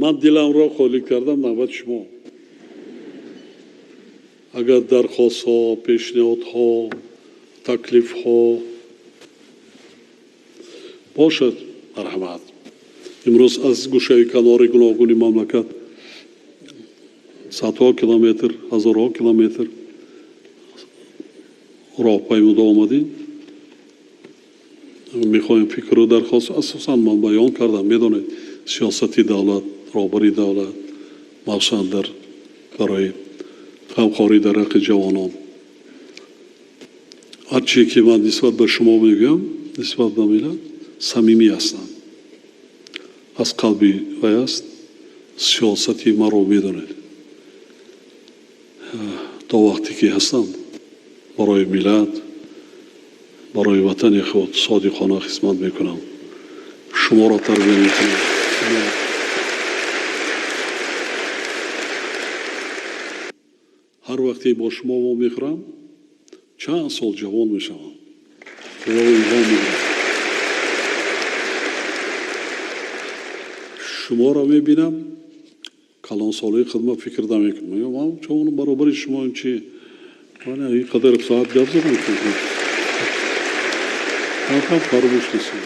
من دلم را خالی کردم، نوبت شما. اگر درخواست ها، پیشنهاد ها، تکلیف ها باشد، مرحمت. امروز از گوشه کنار گوناگون مملکت صدها کیلومتر، هزارها کیلومتر راه پیموده آمدیم. میخوایم فکر و درخواست اساساً من بیان کردم. میدونید سیاستی دولت، رهبری دولت مخصوصاً در برای غمخواری در حق جوانان، هر چی که من نسبت به شما میگم نسبت به ملت صمیمی هستم، از قلبی و است. سیاستی ما رو میدونید تا وقتی که هستم برای ملت، برای وطن خود صادقانه خدمت میکنم. شما را تربیت میکنم. هر وقتی با شما ما میخورم چند سال جوان میشم. خدا الهام میدم. شما را میبینم کلان سالی خدمت فکر نمیکنم. میگم من چون برابر شما این چی؟ من این قدر ساعت گپ زدم کنم. من فراموش نیستم.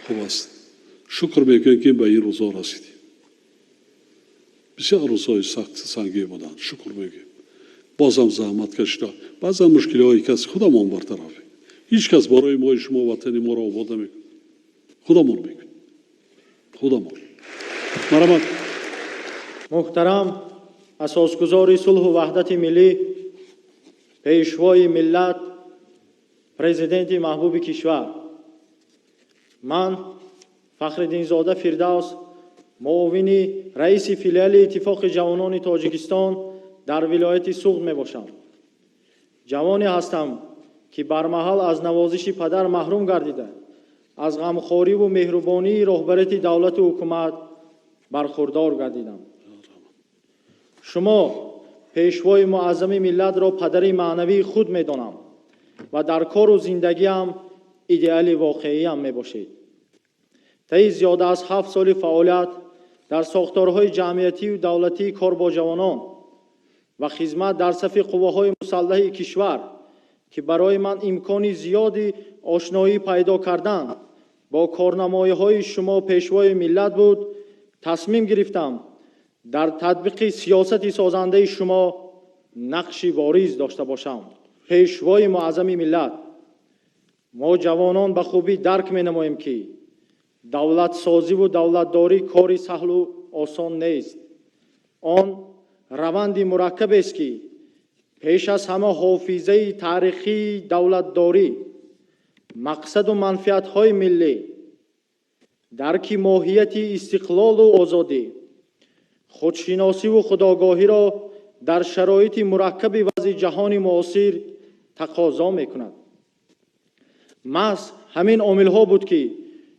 خوب است. شکر میکنم که به این روزا رسیدیم. بسیار روزای سخت سنگین بودن. شکر میکنم. بازم زحمت کشیده. بعضا مشکل‌های کسی خودمون برطرفه. هیچ کس برای ما شما وطن ما را آباد نمیکنه. خودمون میکنه. خودمون. مرحمت. محترم اساسگزار صلح و وحدت ملی، پیشوای ملت، پرزیدنت محبوب کشور، من فخرالدین زاده فردوس، معاون رئیس فیلیال اتفاق جوانان تاجیکستان در ولایت سوغد می باشم. جوانی هستم که برمحل از نوازش پدر محروم گردیده، از غمخواری و مهربانی رهبریت دولت و حکومت برخوردار گردیدم. شما پیشوای معظم ملت را پدر معنوی خود می دانم و در کار و زندگی هم ایدئال واقعی هم می باشید. طی زیاده از 7 سال فعالیت در ساختارهای جمعیتی و دولتی کار با جوانان و خدمت در صف قواهای مسلح کشور که برای من امکان زیادی آشنایی پیدا کردن با کارنمایی‌های شما پیشوای ملت بود، تصمیم گرفتم در تطبیق سیاست سازنده شما نقشی بارز داشته باشم. پیشوای معظم ملت، ما جوانان به خوبی درک می نماییم که دولت سازی و دولتداری کاری سهل و آسان نیست. آن روندی مرکب است که پیش از همه حافظه تاریخی دولتداری، مقصد و منفعت‌های ملی، درک ماهیت استقلال و آزادی، خودشناسی و خودآگاهی را در شرایط مرکب وضع جهان معاصر تقاضا می‌کند. محض همین عامل‌ها بود که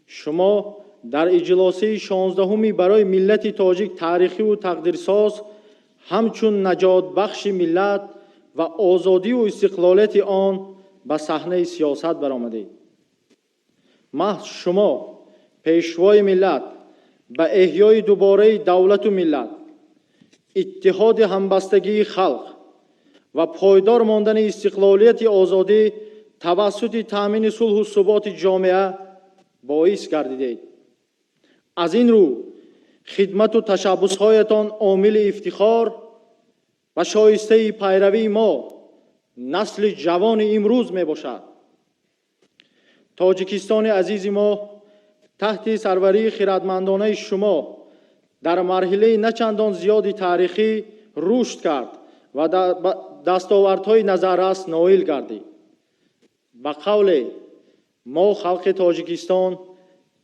شما در اجلاس 16 برای ملت تاجیک تاریخی و تقدیرساز همچون نجات بخش ملت و آزادی و استقلالیت آن به صحنه سیاست برآمدید. محض شما پیشوای ملت به احیای دوباره دولت و ملت، اتحاد همبستگی خلق و پایدار ماندن استقلالیت آزادی توسط تامین صلح و ثبات جامعه باعث گردیدید. از این رو خدمت و تشبس‌هایتان عامل افتخار و شایسته پیروی ما نسل جوان امروز می باشد. تاجیکستان عزیز ما تحت سروری خردمندانه شما در مرحله نچندان زیادی تاریخی رشد کرد و دستاوردهای نظررس نائل گردید. به قول ما خلق تاجیکستان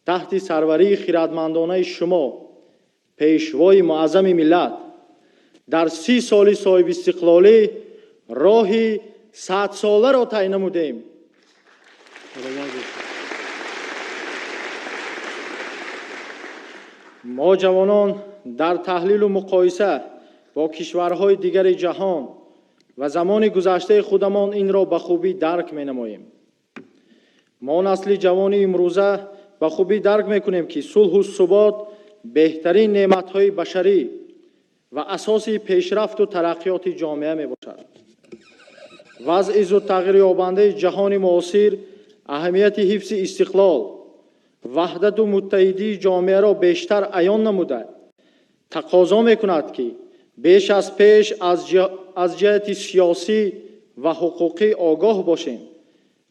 تحت سروری خردمندانه شما پیشوای معظم ملت در 30 سال صاحب استقلالی راه 100 ساله را طی نمودیم. ما جوانان در تحلیل و مقایسه با کشورهای دیگر جهان و زمان گذشته خودمان این را به خوبی درک می نماییم. ما نسل جوان امروزه به خوبی درک می کنیم که صلح و ثبات بهترین نعمت‌های بشری و اساس پیشرفت و ترقیات جامعه میباشد. وضع زود تغییر یابنده جهان معاصر اهمیت حفظ استقلال، وحدت و متحدی جامعه را بیشتر عیان نموده تقاضا میکند که بیش از پیش از جهت سیاسی و حقوقی آگاه باشیم،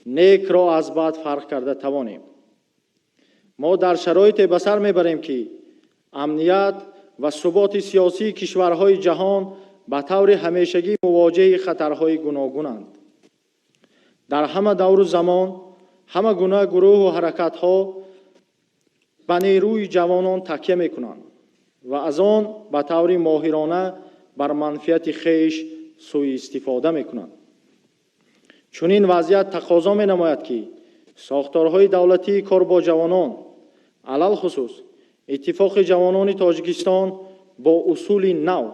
نیک را از بد فرق کرده توانیم. ما در شرایط به سر میبریم که امنیت و ثبات سیاسی کشورهای جهان به طور همیشگی مواجه خطرهای گوناگونند. در همه دور و زمان همه گونه گروه و حرکت‌ها به نیروی جوانان تکیه می‌کنند و از آن به طور ماهرانه بر منفعت خویش سوء استفاده می‌کنند. چون این وضعیت تقاضا می‌نماید که ساختارهای دولتی کار با جوانان، علل خصوص اتفاق جوانان تاجیکستان با اصول نو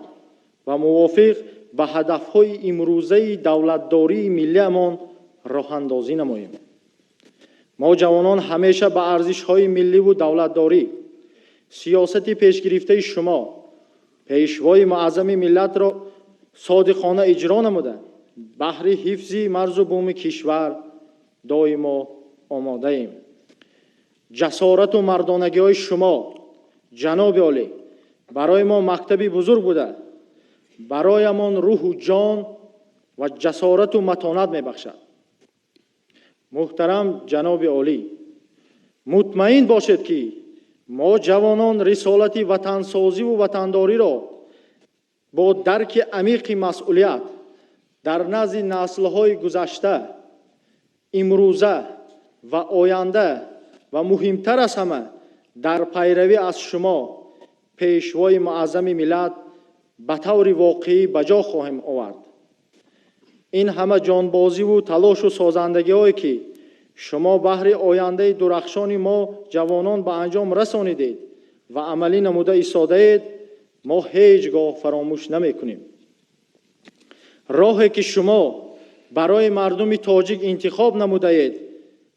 و موافق به هدف‌های امروزه دولتداری ملیمان راه اندازی نماییم. ما جوانان همیشه به ارزش‌های ملی و دولتداری، سیاست پیشگرفته شما، پیشوای معظم ملت را صادقانه اجرا نموده بهر حفظ مرز و بوم کشور دائما آماده ایم. جسارت و مردانگی های شما جناب عالی برای ما مکتبی بزرگ بوده، برایمان روح و جان و جسارت و متانت میبخشد. محترم جناب عالی، مطمئن باشید که ما جوانان رسالت وطنسازی و وطنداری را با درک عمیق مسئولیت در نزد نسل‌های گذشته، امروزه و آینده و مهمتر از همه در پیروی از شما پیشوای معظم ملت به طور واقعی به جا خواهیم آورد. این همه جانبازی و تلاش و سازندگی هایی که شما بهر آینده درخشان ما جوانان به انجام رسانیدید و عملی نموده ایستاده اید، ما هیچگاه فراموش نمی کنیم. راهی که شما برای مردم تاجیک انتخاب نموده اید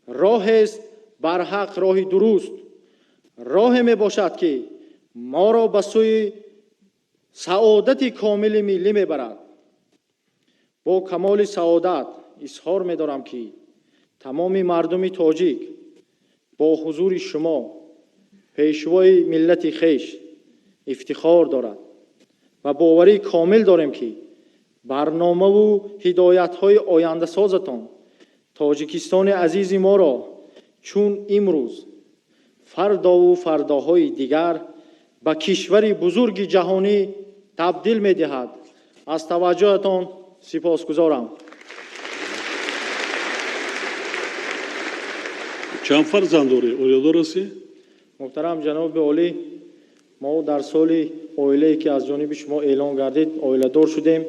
راه است بر حق، راه درست، راه می باشد که ما را به سوی سعادت کامل ملی می برد. با کمال سعادت اظهار می دارم که تمام مردم تاجیک با حضور شما پیشوای ملت خویش افتخار دارد و باوری کامل داریم که برنامه و هدایت های آینده سازتان تاجیکستان عزیز ما را چون امروز فردا و فرداهای دیگر به کشوری بزرگ جهانی تبدیل می دهد. از توجهتان سپاسگزارم. چند فرزند داری؟ اولیادار هستی؟ محترم جناب عالی، ما در سال اویله‌ای که از جانب شما اعلان گردید اویله‌دار شدیم.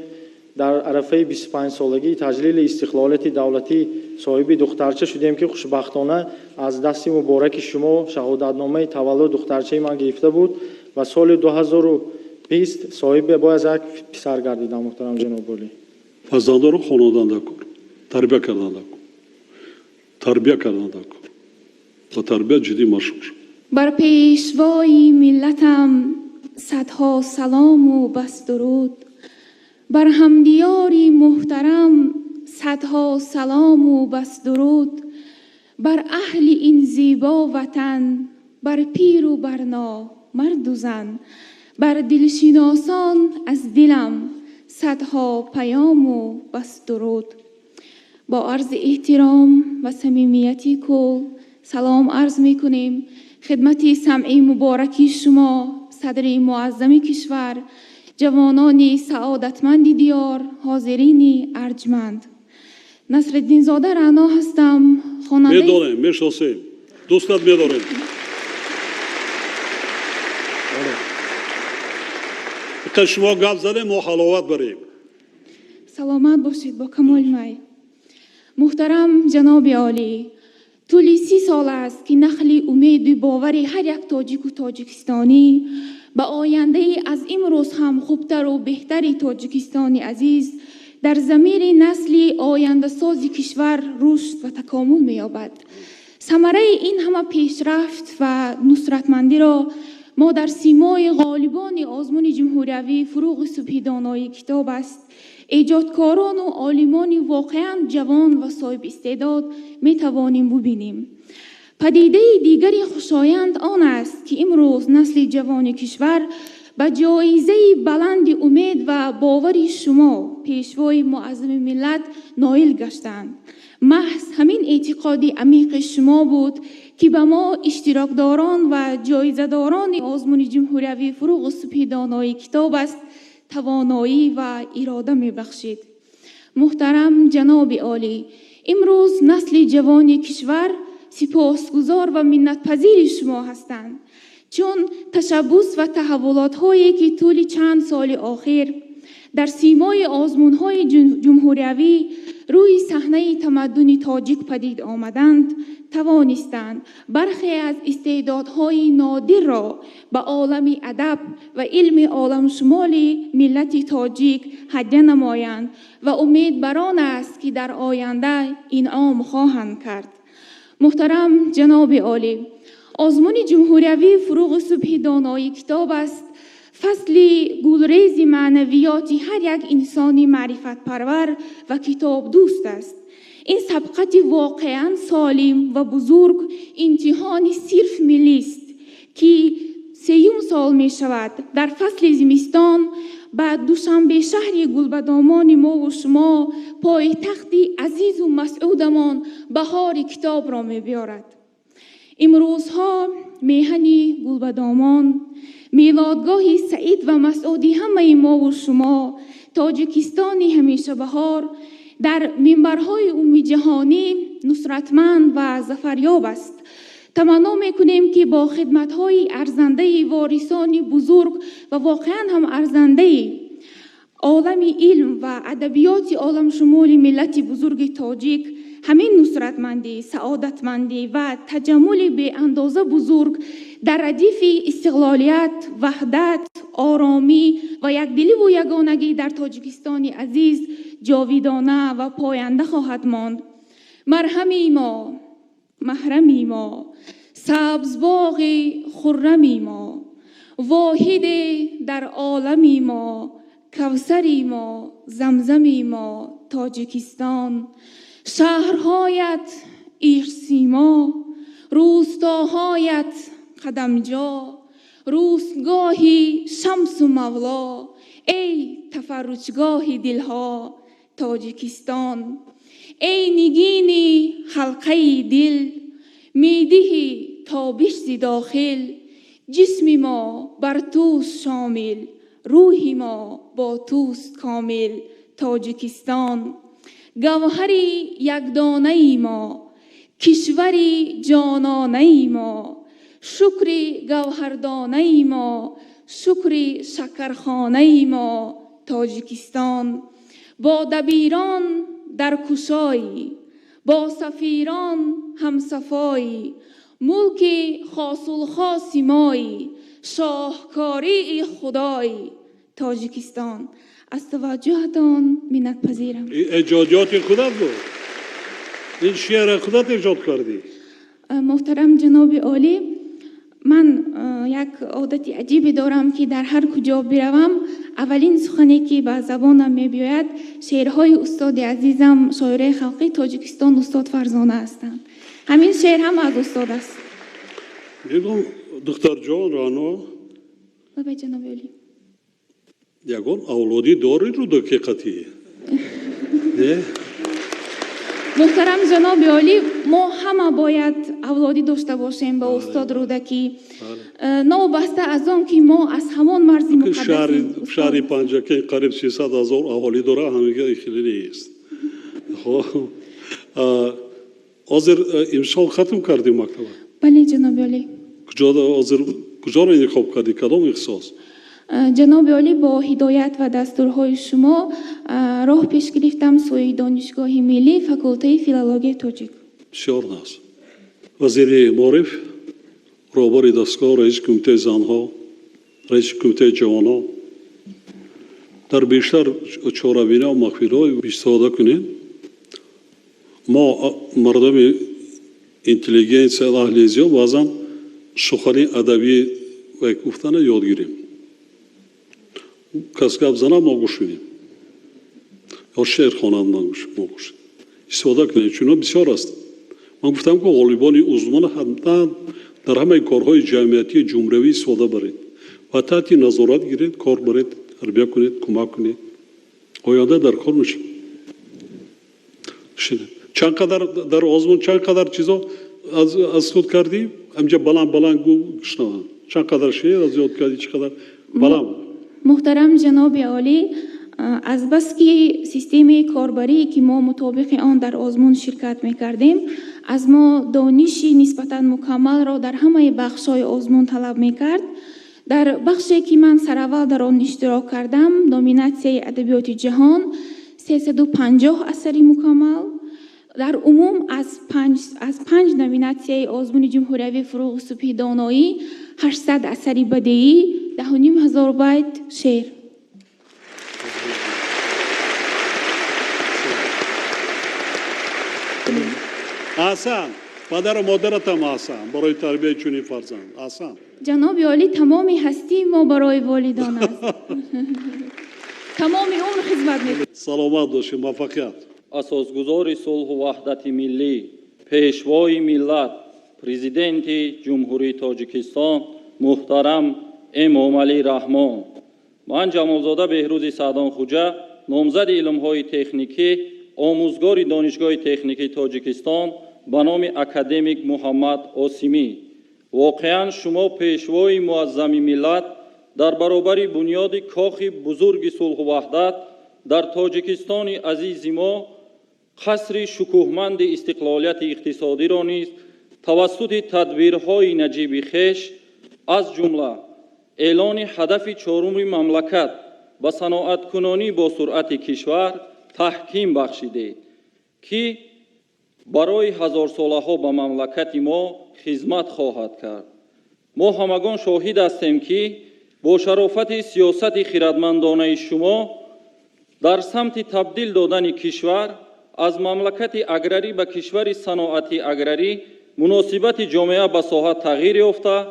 در عرفه 25 سالگی تجلیل استقلالیت دولتی صاحب دخترچه شدیم که خوشبختانه از دست مبارک شما شهادتنامه تولد دخترچه من گرفته بود و سال 2020 صاحب باید یک پسر گردیدم. محترم جناب عالی، فرزندا رو خانواده کن، تربیت کردن کن، تربیت کردن کن و تربیت جدی مشغول. بر پیشوای ملتم صدها سلام و بس درود، بر همدیاری محترم صدها سلام و بس درود، بر اهل این زیبا وطن، بر پیر و بر مرد و زن، بر دلشناسان از دلم صدها پیام و بس درود. با عرض احترام و صمیمیتی کل سلام عرض می کنیم خدمت سمعی مبارکی شما صدر معظم کشور، جوانان سعادتمند دیار، حاضرین ارجمند. نصرالدین زاده رعنا هستم، خواننده. میداریم، میشناسیم، دوستت میداریم. که شما گپ زده ما حلاوت بریم. سلامت باشید با کمال می. محترم جناب عالی، طول 30 سال است که نخل امید و باور هر یک تاجیک و تاجیکستانی به آینده از امروز هم خوبتر و بهتری تاجیکستانی عزیز در ضمیر نسل آینده ساز کشور رشد و تکامل می‌یابد. ثمره این همه پیشرفت و نصرتمندی را ما در سیمای غالبان آزمون جمهوریوی فروغ صبحی دانایی کتاب است. ایجادکاران و عالمان واقعا جوان و صاحب استعداد می توانیم ببینیم. پدیده دیگری خوشایند آن است که امروز نسل جوان کشور به جایزه بلند امید و باور شما پیشوای معظم ملت نائل گشتند. محض همین اعتقادی عمیق شما بود که به ما اشتراکداران و جایزه‌داران آزمون جمهوریوی فروغ صبحی دانایی کتاب است توانایی و اراده می بخشید. محترم جناب عالی، امروز نسل جوان کشور سپاسگزار و منتپذیر شما هستند، چون تشبث و تحولات هایی که طول چند سال اخیر در سیمای آزمون های جمهوریوی روی صحنه تمدن تاجیک پدید آمدند توانستند برخی از استعدادهای نادر را به عالم ادب و علم عالم شمال ملت تاجیک هدیه نمایند و امید بر آن است که در آینده انعام خواهند کرد. محترم جناب عالی، آزمون جمهوریوی فروغ صبحی دانایی کتاب است فصل گلریز معنویات هر یک انسانی معرفت پرور و کتاب دوست است. این سبقت واقعا سالم و بزرگ امتحان صرف ملی است که 3 سال می شود در فصل زمستان به دوشنبه شهر گلبدامان ما و شما پایتخت عزیز و مسعودمان بهار کتاب را می بیارد. امروزها میهن گلبدامان، میلادگاه سعید و مسعودی همه ما و شما، تاجیکستان همیشه بهار در منبرهای عمومی جهانی نصرتمند و ظفریاب است. تمنا میکنیم که با خدمت‌های ارزنده وارثان بزرگ و واقعا هم ارزنده عالم علم و ادبیات عالم شمول ملت بزرگ تاجیک همین نصرتمندی، سعادتمندی و تجمل به اندازه بزرگ در ردیف استقلالیت، وحدت، آرامی و یکدلی و یگانگی در تاجیکستان عزیز جاویدانه و پاینده خواهد ماند. مرهمی ما، محرمی ما، سبزباغ خرمی ما، واحد در عالمی ما، کوثری ما، زمزمی ما، تاجیکستان. شهرهایت ایرسیما، روستاهایت قدمجا، روستگاهی شمس و مولا، ای تفرجگاه دلها تاجیکستان. ای نگین حلقه دل، میدهی تابش ز داخل، جسم ما بر توست شامل، روح ما با توست کامل تاجیکستان. گوهری یکدانه ای ما، کشوری جانانه ای ما، شکری گوهردانه ای ما، شکری شکرخانه ای ما تاجیکستان. با دبیران در کشایی، با سفیران همصفایی، ملک خاص الخاص مایی، شاهکاری خدایی تاجیکستان. از توجهتان منت پذیرم. ایجادیات خودت بود؟ این شعر خودت ایجاد کردی؟ محترم جناب عالی، من یک عادت عجیبی دارم که در هر کجا بروم اولین سخنی که به زبانم می بیاید شعرهای استاد عزیزم شاعر خلقی تاجیکستان استاد فرزانه هستند. همین شعر هم از استاد است. میگم دکتر جان رانو به جناب عالی یگان اولادی داری رو دقیقتی نه؟ محترم جناب عالی، ما همه باید اولادی داشته باشیم به استاد رودکی، نابسته از آن که ما از همان مرز مقدس شهر پنجاکی قریب 300,000 اهالی داره، همه خیلی نیست. خب حاضر امسال ختم کردی مکتب؟ بله جناب عالی. کجا را انتخاب کردی؟ کدام اختصاص؟ جناب عالی، با هدایت و دستورهای شما راه پیش گرفتم سوی دانشگاه ملی فاکولته فیلولوژی تاجیک. بسیار ناز. وزیر معارف، رهبر دستگاه، رئیس کمیته زنها، رئیس کمیته جوانان در بیشتر چهاربینی و مخفی‌های استفاده کنیم. ما مردم اینتلیجنس اهل زیاد بعضا سخنی ادبی و یک گفتن یاد گیریم. کس گپ زنم ما گوش میدیم یا شعر خوانند ما گوش میدیم. استفاده کنید چون بسیار است. من گفتم که غالبان عضوان حتما در همه کارهای جمعیتی جمهوری استفاده برید و تحت نظارت گیرید، کار برید، تربیت کنید، کمک کنید. آینده در کار میشه. چند قدر در آزمون چند قدر چیزا از خود کردیم؟ همینجا بلند گوشنوان. چند قدر شعر از یاد کردی؟ چقدر بلند؟ محترم جناب عالی، از بس که سیستم کاربری که ما مطابق آن در آزمون شرکت میکردیم، از ما دانشی نسبتا مکمل را در همه بخش‌های آزمون طلب میکرد. در بخشی که من سراول در آن اشتراک کردم، نومیناسیون ادبیات جهان 350 اثری مکمل. در عموم از پنج نومیناسیون آزمون جمهوری فروغ صبحی دانایی 800 اثری بدیعی، 10,500 بیت شعر. آسان. پدر و مادرت هم آسان برای تربیت چنین فرزند. آسان. جناب عالی، تمام هستی ما برای والدان است. تمام عمر خدمت می‌کنیم. سلامت باشید، موفقیت. اساسگزار صلح و وحدت ملی، پیشوای ملت، پرزیدنت جمهوری تاجیکستان محترم امام علی رحمان. من جمالزاده بهروز سعدانخوجا، نامزد علم‌های تکنیکی، آموزگار دانشگاه تکنیکی تاجیکستان به نام اکادمیک محمد آسیمی. واقعا شما پیشوای معظم ملت در برابر بنیاد کاخ بزرگ صلح و وحدت در تاجیکستان عزیز ما قصر شکوهمند استقلالیت اقتصادی را نیز توسط تدبیرهای نجیب خویش از جمله اعلان هدف چهارم مملکت به صنعت‌کنانی با سرعت کشور تحکیم بخشیده که برای هزار ساله ها به مملکت ما خدمت خواهد کرد. ما همگان شاهد هستیم که با شرافت سیاست خردمندانه شما در سمت تبدیل دادن کشور از مملکت اگراری به کشور صنعتی اگراری مناسبت جامعه به ساحت تغییر یافته،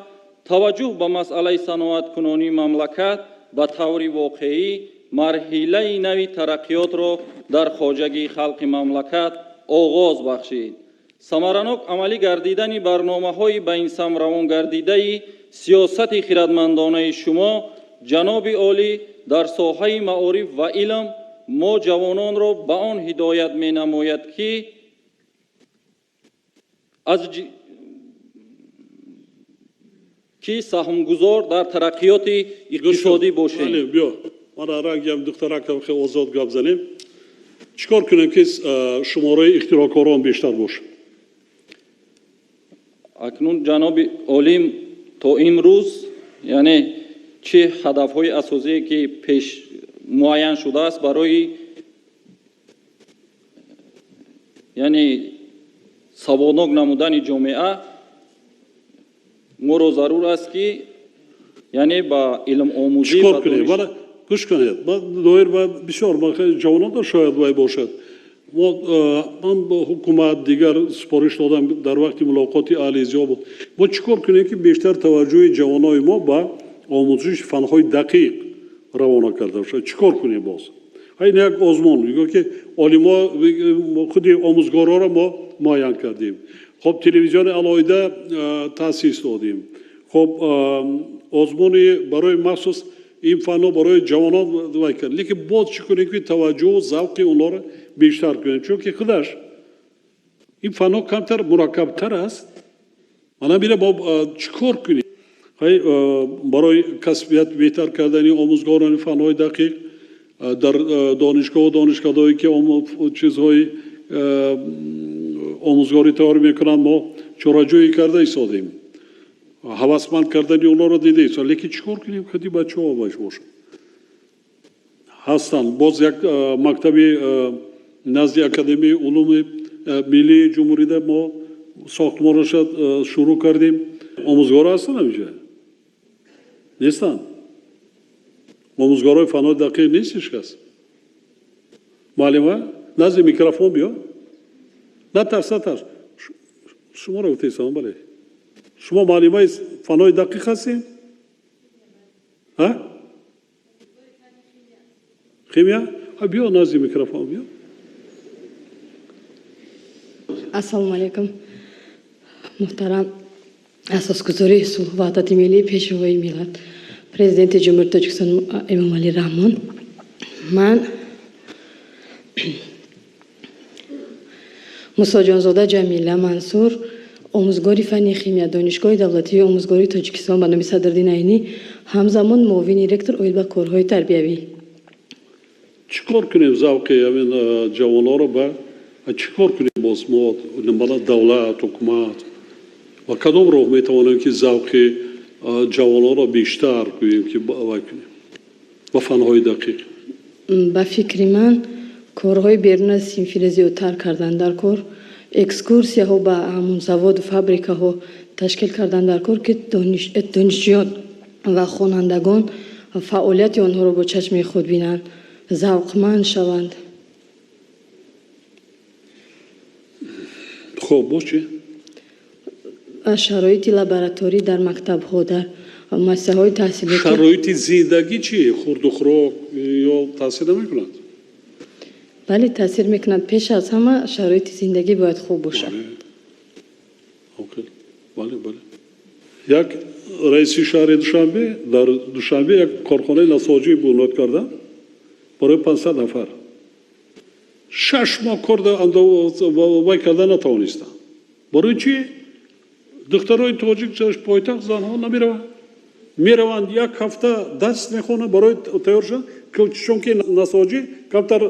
توجه به مسئله صنعت کنانی مملکت به طور واقعی مرحله نوی ترقیات را در خواجگی خلق مملکت آغاز بخشید. ثمرناک عملی گردیدن برنامه‌های به این سم روان گردیده سیاست خردمندانه شما جناب عالی در ساحه معارف و علم ما جوانان را به آن هدایت می نماید که سهمگذار در ترقیات اقتصادی باشیم. بیا من رنگ هم دخترک خیلی آزاد گپ زنیم. چیکار کنیم که شماره اختراعکاران بیشتر باشه؟ اکنون جناب عالی تا امروز یعنی چه هدف‌های اساسی که پیش معین شده است برای یعنی سوادناک نمودن جامعه ما را ضرور است که یعنی با علم آموزی چیکار کنیم؟ ولی گوش کنید. من دایر بسیار من جوانان در شاید وای باشد. من با حکومت دیگر سپارش دادم در وقت ملاقات علیزیا بود. ما چیکار کنیم که بیشتر توجه جوانای ما با آموزش فنهای دقیق روانه کرده بشه؟ چیکار کنیم باز؟ این یک آزمون میگه که عالما خود آموزگارا را ما معین کردیم. خب تلویزیون علایده تاسیس دادیم. خب آزمونی برای مخصوص این فنا برای جوانان وای کرد. لیکن باز چی کنیم که توجه و ذوق اونها را بیشتر کنیم؟ چون که خودش این فنا کمتر مرکب‌تر است. من میره با چیکار کنیم؟ برای کسبیت بهتر کردن آموزگاران فنهای دقیق در دانشگاه و دانشکدهایی که چیزهای آموزگاری تیار میکنند ما چراجویی کرده ایستادیم، هوسمند کردن اونا رو دیده ایستاد. لیکن چیکار کنیم که بچه ها باش باشن هستن؟ باز یک مکتبی نزد اکادمی علوم ملی جمهوری ده ما ساختمانش شروع کردیم. آموزگار هستن همیشه؟ نیستن. آموزگارای فنهای دقیق نیستش کس. معلمه نزد میکروفون بیا. نه ترس. شما رو گفتیستان بله. شما معلمه فنهای دقیق هستین؟ ها خیمیا بیا نزدیک میکروفون بیا. السلام علیکم. محترم اساسگزاری صلح و وحدت ملی، پیشوای ملت، پرزیدنت جمهوری تاجیکستان امامعلی رحمان، من موسی جانزاده جمیله منصور، آموزگار فنی خیمیا دانشگاه دولتی آموزگاری تاجیکستان به نام صدرالدین عینی، همزمان معاون رکتور اویل به کارهای تربیوی. چیکار کنیم ذوق همین جوانان رو با چیکار کنیم باز ما نمبر دولت حکومت و کدام راه میتوانیم که ذوق جوانان رو بیشتر کنیم که با فنهای دقیق؟ به فکر من کارهای بیرون از صنفی را زیادتر کردن در کار، اکسکورسیا ها به همون زواد و فابریکه ها تشکیل کردن در کار که دانشجویان و خوانندگان فعالیت آنها را با چشم خود بینند، ذوقمند شوند. خب باشه. شرایط لابراتوری در مکتب ها، در مؤسسه های تحصیلی، شرایط زندگی چی؟ خورد و خوراک یا تاثیر نمیکند؟ بله تاثیر میکند. پیش از همه شرایط زندگی باید خوب باشه. بله بله. یک رئیس شهر دوشنبه در دوشنبه یک کارخانه نساجی بنیاد کرده برای 500 نفر. 6 ماه کار وای کردن نتوانستند. برای چی؟ دخترای تاجیک پایتخت زنها نمیروند. میروند یک هفته دست میخونه برای تیار شدن چون که نساجی کمتر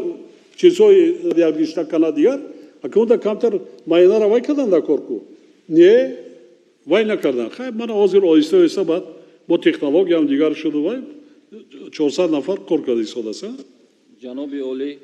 چیزهای بیشتر کنه دیگر اکنون کمتر معینه را وای کردن در کار کو نه وای نکردن. خیلی من حاضر آیسته آیسته بعد با تکنولوژی هم دیگر شده وای 400 نفر کار کرده ایستاده است. جناب عالی،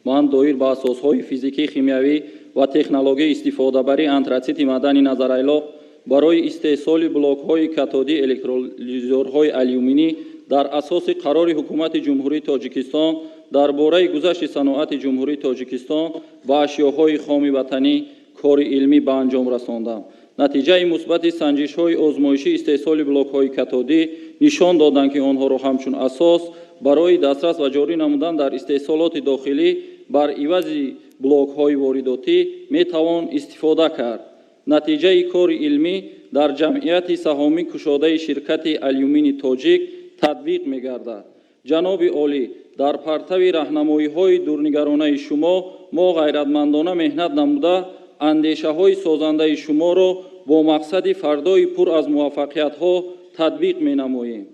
من دویر با اساسهای فیزیکی خیمیایی و تکنولوژی استفاده بری انتراتسیت معدنی نظرایلو برای استحصال بلوک‌های کاتودی الکترولیزورهای آلیومینی در اساس قرار حکومت جمهوری تاجیکستان درباره گذشت صنعت جمهوری تاجیکستان و اشیاءهای خام وطنی کار علمی به انجام رساندم. نتیجه مثبت سنجش‌های آزمایشی استحصال بلوک‌های کاتودی نشان دادند که آنها را همچون اساس برای دسترس و جاری نمودن در استحصالات داخلی بر عوض بلوک‌های وارداتی میتوان استفاده کرد. نتیجه کار علمی در جمعیت سهامی کشاده شرکت آلیومینی تاجیک تطبیق می‌گردد. جناب عالی، در پرتو راهنمایی‌های دورنگرانه شما ما غیرتمندانه مهنت نموده اندیشه‌های سازنده شما را با مقصد فردای پر از موفقیت‌ها تطبیق می‌نماییم.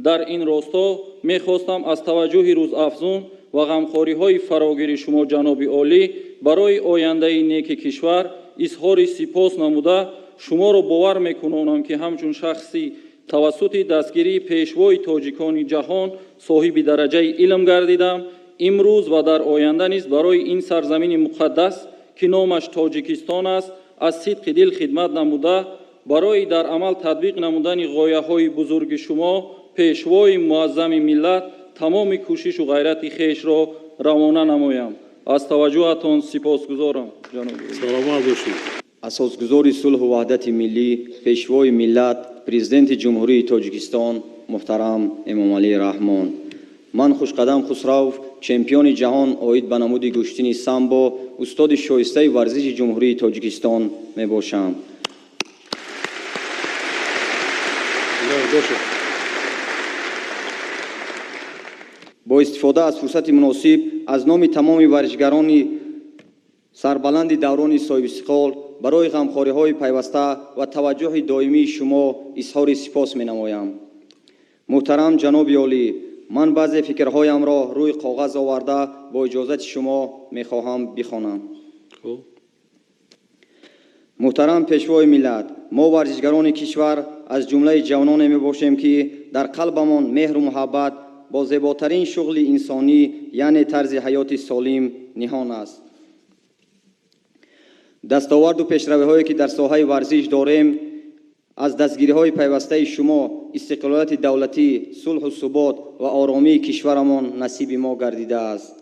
در این راستا می‌خواستم از توجه روزافزون و غمخوری‌های فراگیر شما جناب عالی برای آینده نیک کشور اظهار سپاس نموده شما را باور می‌کنم که همچون شخصی توسط دستگیری پیشوای تاجیکان جهان صاحب درجه علم گردیدم. امروز و در آینده نیز برای این سرزمین مقدس که نامش تاجیکستان است از صدق دل خدمت نموده برای در عمل تطبیق نمودن غایه‌های بزرگ شما پیشوای معظم ملت تمام کوشش و غیرت خویش را روانه نمایم. از توجهتان سپاسگزارم جناب. سلامت باشید. اساسگزاری صلح و وحدت ملی، پیشوای ملت، پرزیدنت جمهوری تاجیکستان محترم امامعلی رحمان، من خوشقدم خسرو چمپیون جهان آید به نمود گشتین سامبو استاد شایسته ورزش جمهوری تاجیکستان می باشم. با استفاده از فرصت مناسب از نام تمام ورزشگران سربلند دوران صاحب استقلال برای غمخوری‌های پیوسته و توجه دائمی شما اظهار سپاس می‌نمایم. محترم جناب عالی، من بعضی فکرهایم را روی کاغذ آورده با اجازت شما می‌خواهم بخوانم. محترم پیشوای ملت، ما ورزشگران کشور از جمله جوانان میباشیم که در قلبمان مهر و محبت با زیباترین شغل انسانی یعنی طرز حیات سالم نهان است. دستاورد و پیشروی‌هایی که در ساحه ورزش داریم از دستگیری‌های پیوسته شما استقلالیت دولتی، صلح و ثبات و آرامی کشورمان نصیب ما گردیده است.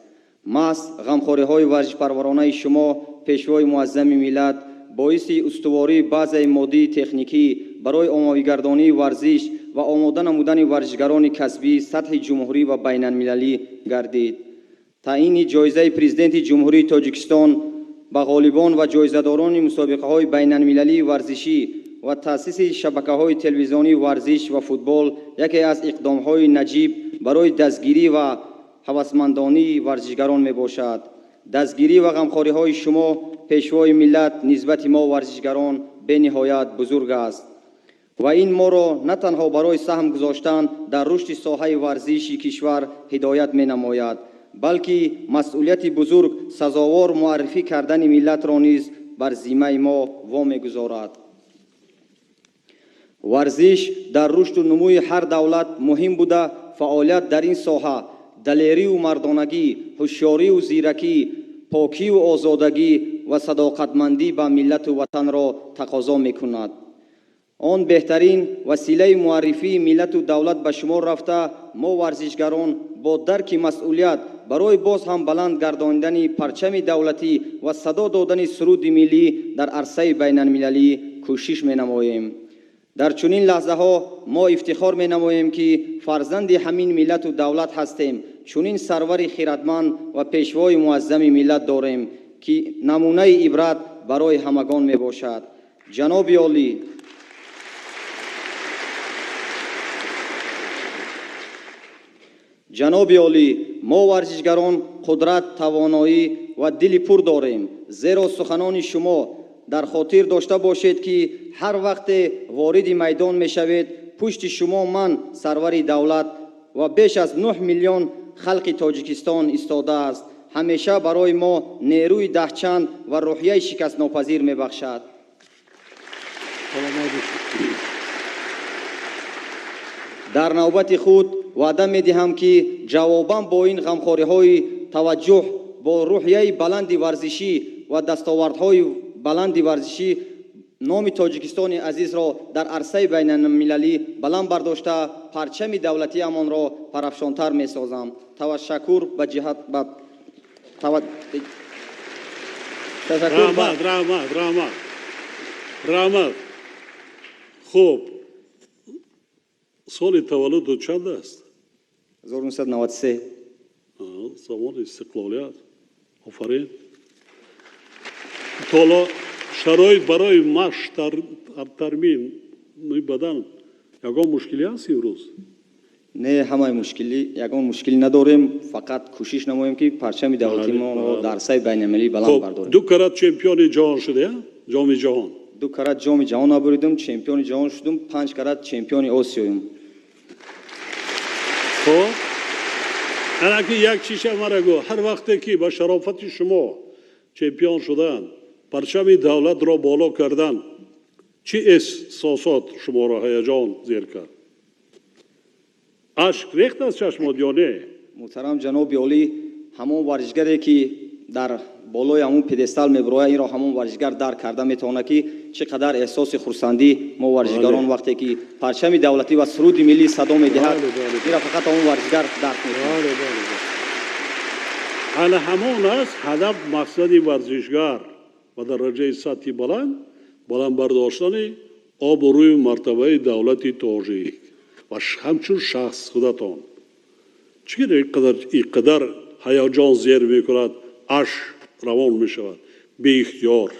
محض غمخوری‌های ورزش پرورانه شما پیشوای معظم ملت боиси устувории базаи моддии техникӣ барои оммавигардонии варзиш ва омода намудани варзишгарони касбӣ сатҳи ҷумҳурӣ ва байналмилалӣ гардид. таъини ҷоизаи президенти ҷумҳурии Тоҷикистон ба ғолибон ва ҷоизадорони мусобиқаҳои байналмилалии варзишӣ ва таъсиси шабакаҳои телевизионии варзиш ва футбол яке аз иқдомҳои наҷиб барои дастгирӣ ва ҳавасмандонии варзишгарон мебошад. дастгирӣ ва ғамхориҳои шумо пешвои миллат нисбати мо варзишгарон бениҳоят бузург аст ва ин моро на танҳо барои саҳм гузоштан дар рушди соҳаи варзиши кишвар ҳидоят менамояд, балки масъулияти бузург сазовор муаррифӣ кардани миллатро низ бар зиммаи мо вомегузорад. варзиш дар рушду нумӯи ҳар давлат муҳим буда, фаъолият дар ин соҳа далерию мардонагӣ, ҳушёрию зиракӣ, покию озодагӣ ва садоқатмандӣ ба миллату ватанро тақозо мекунад. он беҳтарин василаи муаррифии миллату давлат ба шумор рафта, мо варзишгарон бо дарки масъулият барои боз ҳам баланд гардонидани парчами давлатӣ ва садо додани суруди миллӣ дар арсаи байналмилалӣ кӯшиш менамоем. дар чунин лаҳзаҳо мо ифтихор менамоем, ки фарзанди ҳамин миллату давлат ҳастем. чунин сарвари хиратманд ва пешвои муаззами миллат дорем, ки намунаи ибрат барои ҳамагон мебошад. ҷаноби олӣ, ҷаноби олӣ, мо варзишгарон қудрат, тавоноӣ ва дили пур дорем. зеро суханони шумо дар хотир дошта бошед, ки ҳар вақте вориди майдон мешавед, пушти шумо ман, сарвари давлат ва беш аз 9 миллион халқи Тоҷикистон истодааст. ҳамеша барои мо нерӯи даҳчанд ва рӯҳияи шикастнопазир мебахшад. дар навбати худ ваъда медиҳам, ки ҷавобан бо ин ғамхориҳои таваҷҷӯҳ бо рӯҳияи баланди варзишӣ ва дастовардҳои баланди варзишӣ номи Тоҷикистони азизро дар арсаи байналмилалӣ баланд бардошта, парчами давлатиамонро парафшонтар месозам. тавашаккур ба ҷиҳат ба раҳмат. хуб, соли таваллуд чанд аст? 1993. замони истиқлолият. офарин. толо шароит барои машқ тармин бадан ягон мушкилӣ аст имрӯз? не ҳамаи мушкилӣ, ягон мушкилӣ надорем, фақат кӯшиш намоем, ки парчами давлатимонро дар арсаи байналмилалӣ баланд бардорем. 2 карат чемпиони ҷаҳон шуда, ҷоми ҷаҳон. 2 карат ҷоми ҷаҳон набуридум, чемпиони ҷаҳон шудум, 5 карат чемпиони Осиём. خب الان یک چیز مرا گو هر وقتی که با شرافت شما چمپیون شدن پرچم دولت را بالا کردن چه احساسات شما را هیجان زیر کرد؟ اشک ریخت از چشمات یا نه؟ محترم جناب عالی، همون ورزشگری که در بالای همون پدستال میبروه این را همون ورزشگر درک کرده میتونه که چقدر احساس خرسندی ما ورزشگران وقتی که پرچم دولتی و سرود ملی صدا میدهد این را فقط همون ورزشگر درک میکنه. حالا همون است هدف مقصد ورزشگر و درجه سطحی بلند برداشتن آبروی مرتبه دولت تاجیک و همچون شخص خودتان چرا اینقدر هیجان زیر میکند، اش روان میشود بی اختیار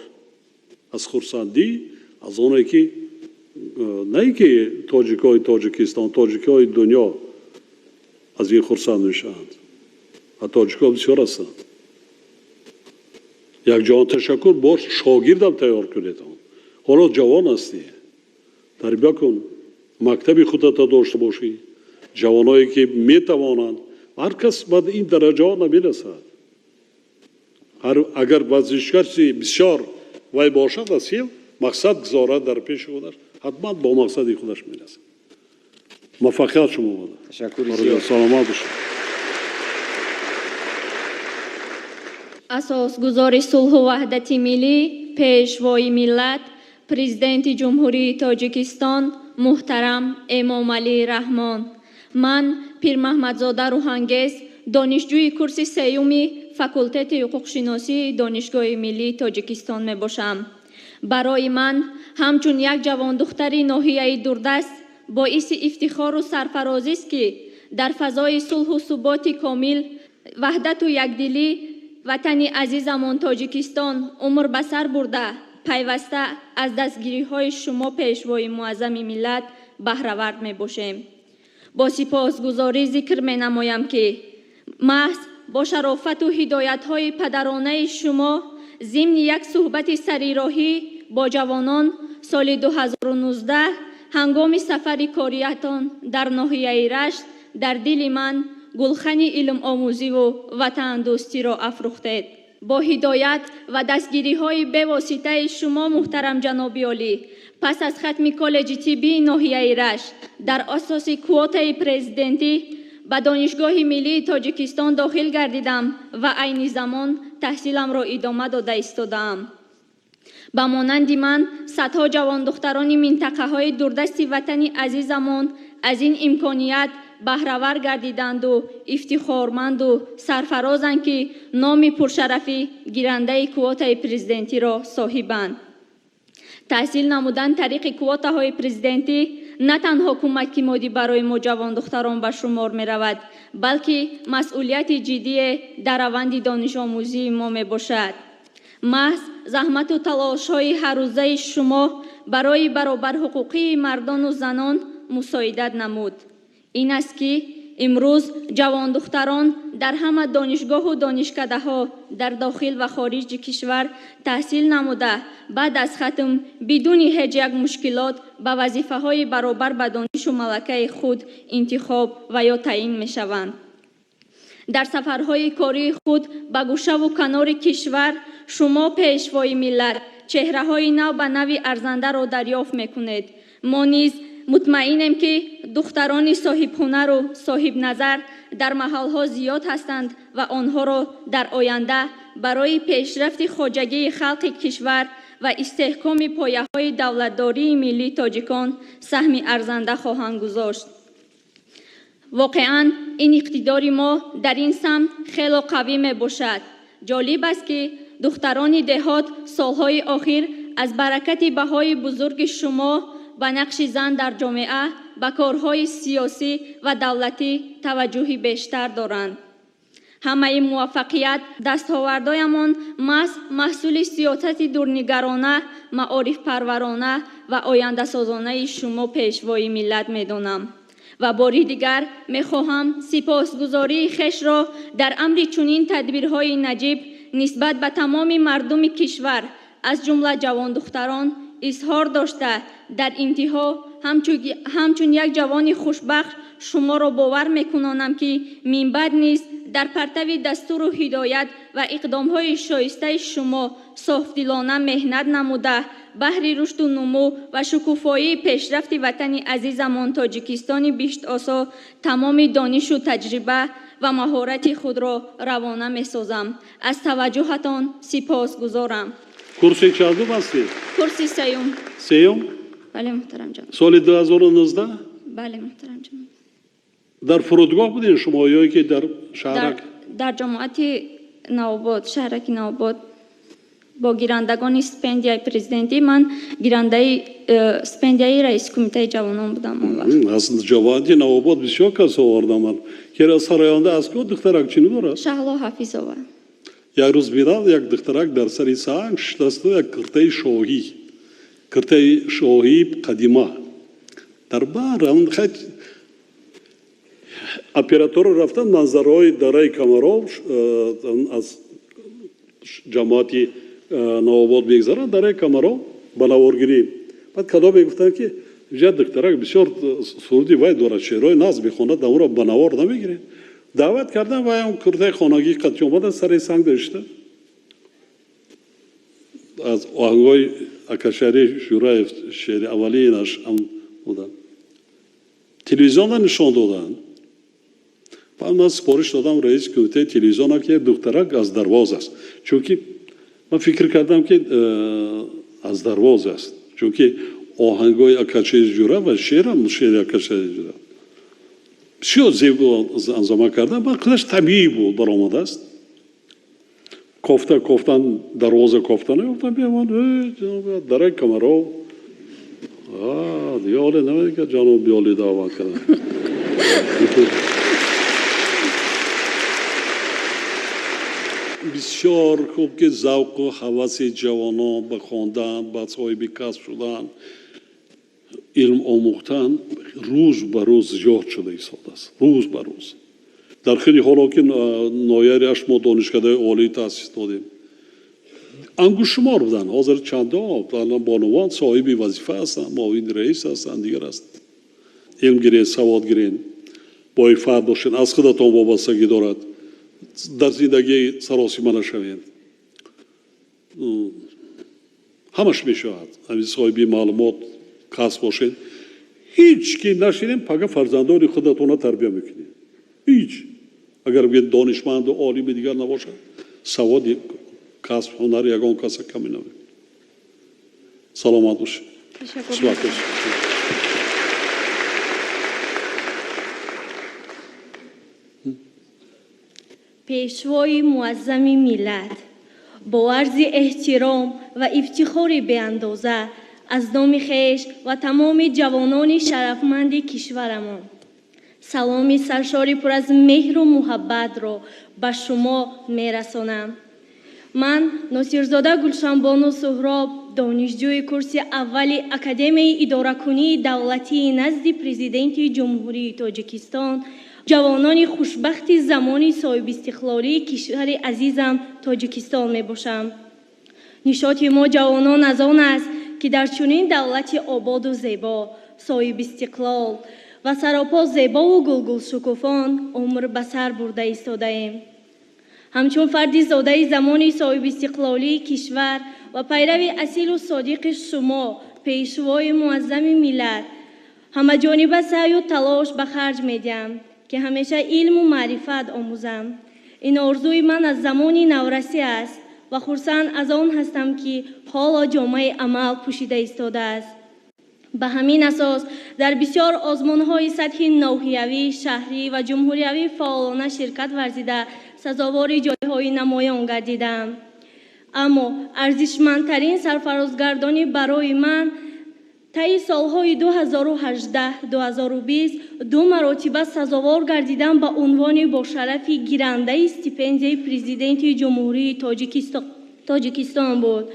از خرسندی از اونایی که نه که تاجیکای تاجیکستان، تاجیکای دنیا از این خرسند میشوند و تاجیکا بسیار هستند. یک جان تشکر باش شاگردم تیار کنید، حالا جوان هستی تربیت کن، مکتبی خودت داشته باشی، جوانایی که میتوانند هر کس بعد این درجه ها نمیرسد. اگر ورزشکاری بسیار وای باشد اصیل مقصد گذارد در پیش خودش حتما با مقصدی خودش میرسد. موفقیت شما باد. تشکر. سلامت باشید. اساسگزار صلح و وحدت ملی، پیشوای ملت، پرزیدنت جمهوری تاجیکستان محترم امام علی رحمان. من پیر محمدزاده روحانگیز، دانشجوی کورس سیومی فاکولته حقوق شناسی دانشگاه ملی تاجیکستان می باشم. барои ман ҳамчун як ҷавондухтари ноҳияи дурдаст боиси ифтихору сарфарозист ки дар фазои сулҳу суботи комил ваҳдату якдилӣ ватани азизамон Тоҷикистон умр ба сар бурда пайваста аз дастгириҳои шумо пешвои муаззами миллат баҳравард мебошем. бо сипосгузорӣ зикр менамоям ки маҳз бо шарофату ҳидоятҳои падаронаи шумо зимни як суҳбати сарироҳӣ бо ҷавонон соли 2019 ҳангоми сафари кориятон дар ноҳияи Рашт дар дили ман гулхани илмомӯзиву ватандӯстиро афрӯхтед. бо ҳидоят ва дастгириҳои бевоситаи шумо муҳтарам ҷаноби олӣ пас аз хатми коллеҷи тиббии ноҳияи Рашт дар асоси квотаи президентӣ ба Донишгоҳи Миллии Тоҷикистон дохил гардидам ва айни замон таҳсиламро идома дода истодаам. ба монанди ман садҳо ҷавондухтарони минтақаҳои дурдасти ватани азизамон аз ин имконият баҳравар гардиданду ифтихорманду сарфарозанд ки номи пуршарафи гирандаи квотаи президентиро соҳибанд. таҳсил намудан тариқи квотаҳои президентӣ на танҳо кӯмаки моддӣ барои мо ҷавондухтарон ба шумор меравад, балки масъулияти ҷиддие дар раванди донишомӯзии мо мебошад. маҳз заҳмату талошҳои ҳаррӯзаи шумо барои баробарҳуқуқии мардону занон мусоидат намуд. ин аст ки имрӯз ҷавондухтарон дар ҳама донишгоҳу донишкадаҳо дар дохил ва хориҷи кишвар таҳсил намуда баъд аз хатм бидуни ҳеҷ як мушкилот ба вазифаҳои баробар ба донишу малакаи худ интихоб ва ё таъин мешаванд. дар сафарҳои кории худ ба гӯшаву канори кишвар шумо пешвои миллат чеҳраҳои нав ба нави арзандаро дарёфт мекунед. мо низ мутмаинем ки духтарони соҳибҳунару соҳибназар дар маҳалҳо зиёд ҳастанд ва онҳоро дар оянда барои пешрафти хоҷагии халқи кишвар ва истеҳкоми пояҳои давлатдории миллии тоҷикон саҳми арзанда хоҳанд гузошт. воқеан ин иқтидори мо дар ин самт хело қавӣ мебошад. ҷолиб аст ки духтарони деҳот солҳои охир аз баракати баҳои бузурги шумо ба нақши зан дар ҷомеа ба корҳои сиёсӣ ва давлатӣ таваҷҷӯҳи бештар доранд. ҳамаи муваффақият дастовардоямон маҳз маҳсули сиёсати дурнигарона, маорифпарварона ва ояндасозонаи шумо пешвои миллат медонам. ва бори дигар мехоҳам сипосгузории хешро дар амри чунин тадбирҳои наҷиб нисбат ба тамоми мардуми кишвар аз ҷумла ҷавондухтарон изҳор дошта дар интиҳо ҳамчун як ҷавони хушбахш шуморо бовар мекунонам ки минбаъд низ дар партави дастуру ҳидоят ва иқдомҳои шоистаи шумо софдилона меҳнат намуда баҳри рушду нумӯ ва шукуфоии пешрафти ватани азизамон Тоҷикистони биштосо тамоми донишу таҷриба ва маҳорати худро равона месозам. аз таваҷҷӯҳатон сипосгузорам. курси чандум ҳастӣ? курси сеюм. сеюм? бале муҳтарам ҷаноб. соли 2019? бале муҳтарам ҷаноб. дар фурудгоҳ будин шумо ё ки дар шаҳрак? дар ҷомоати Навобод, шаҳраки Навобод бо гирандагони стипендияи президентӣ ман гирандаи стипендияи раиси кумитаи ҷавонон будам он вақт. аз ҷавоати Навобод бисёр кас овардаманд. кера сароянда аз ко духтарак чӣ дорад? Шаҳло Ҳафизова. як рӯз бирад як духтарак дар сари санг шикасту як киртаи шоҳии қадима дар баърам операторо рафтан манзараҳои дараи Камаров аз ҷамоати Навобод мегзарад дараи Камаров ба наворгирӣ. баъд кадо мегуфтанд ки ҷа духтарак бисёр суруди вай дорад, шеърҳои назм мехонад, амро ба навор намегиред. даъват кардан вай ҳам куртаи хонагӣ қадчи омада сари санг дошта. аз оҳангҳои Акашари Шӯраев шеъри аввалинаш ҳам буданд. телевизионда нишон доданд. баъд ман сипориш додам раиси кумитаи телевизиона ки духтарак аз дарвоз аст. чунки ман фикр кардам ки аз дарвоз аст. чунки оҳангҳои Акашари Шӯраев ва шеърам шеъри Акашари Шӯраев бисёр зебо анзома кардан. ба қидлаш табиӣ буд баромадааст. кофтан дарвоза кофта наёфтам биёмад дарак камаро دیگه حالا نمیده که جانب بیالی دعوت کردن بسیار خوب که ذوق و هوس جوانان به خواندن به صاحب کسب شدن علم آموختن روز به روز زیاد شده ایستاده است روز به روز در خیلی حالا که نایریش ما دانشکده عالی تأسیس دادیم انگشتشمار بودن حاضر چنده الان بانوان صاحبی وظیفه هستن معاون رئیس هستن دیگر است علم گیرین سواد گیرین با فرد باشین از خودتان وابستگی دارد در زندگی سراسیمه نشوید همش میشود همین صاحبی معلومات کسب باشین هیچ کی نشینین پگه فرزندان خودتون تربیت میکنین هیچ اگر بگید دانشمند و عالم دیگر نباشد سواد کسب هنر یگان کس کمی نمید سلامت باشید پیشوای معظم ملت با عرض احترام و افتخار به اندازه از نام خویش و تمام جوانان شرفمند کشورمان سلام سرشاری پر از مهر و محبت را به شما میرسانم. من ناصرزاده گلشنبانو سهراب دانشجوی کورس اولی اکادمی اداره‌کنی دولتی نزد پرزیدنت جمهوری تاجیکستان جوانان خوشبخت زمان صاحب استقلالی کشور عزیزم تاجیکستان می باشم. نشاط ما جوانان از آن است که در چنین دولت آباد و زیبا صاحب استقلال و سراپا زیبا و گلگل شکوفان عمر به سر برده ایستاده ایم. همچون فردی زاده زمان صاحب استقلالی کشور و پیرو اصیل و صادق شما پیشوای معظم ملت همه جانبه سعی و تلاش به خرج میدیم که همیشه علم و معرفت آموزم. این آرزوی من از زمان نورسی است و خرسند از آن هستم که حالا جامعه عمل پوشیده ایستاده است. به همین اساس در بسیار آزمون‌های سطح ناحیوی، شهری و جمهوریوی فعالانه شرکت ورزیده سزاوار جایهای نمایان گردیدم. اما ارزشمندترین سرفرازگردانی برای من طی سالهای 2018-2020 دو مرتبه سزاوار گردیدم به عنوان با شرف گیرنده استیپندیای پرزیدنت جمهوری تاجیکستان بود.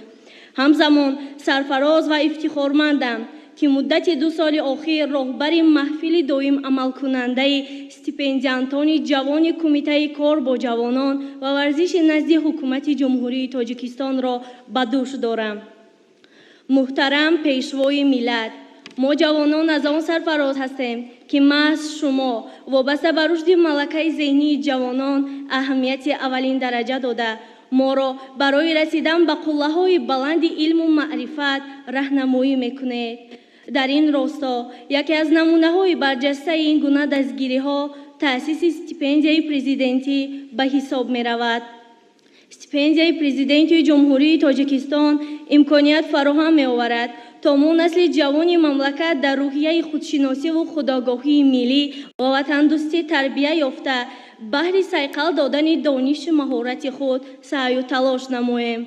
همزمان سرفراز و افتخارمندم که مدت 2 سال اخیر راهبر محفل دایم عمل کننده استیپندیانتان جوان کمیته کار با جوانان و ورزش نزد حکومت جمهوری تاجیکستان را به دوش دارم. محترم پیشوای ملت، ما جوانان از آن سرفراز هستیم که محض شما وابسته به رشد ملکه ذهنی جوانان اهمیت اولین درجه داده ما را برای رسیدن به قله‌های بلند علم و معرفت راهنمایی میکنید. در این راستا یکی از نمونه‌های برجسته این گونه دستگیری‌ها تأسیس استیپندیای پرزیدنتی به حساب می‌رود. استیپندیای پرزیدنت جمهوری تاجیکستان امکانیت فراهم می‌آورد تا ما نسل جوان مملکت در روحیه خودشناسی و خودآگاهی ملی و وطندوستی تربیت یافته بهر صیقل دادن دانش مهارت خود سعی و تلاش نماییم.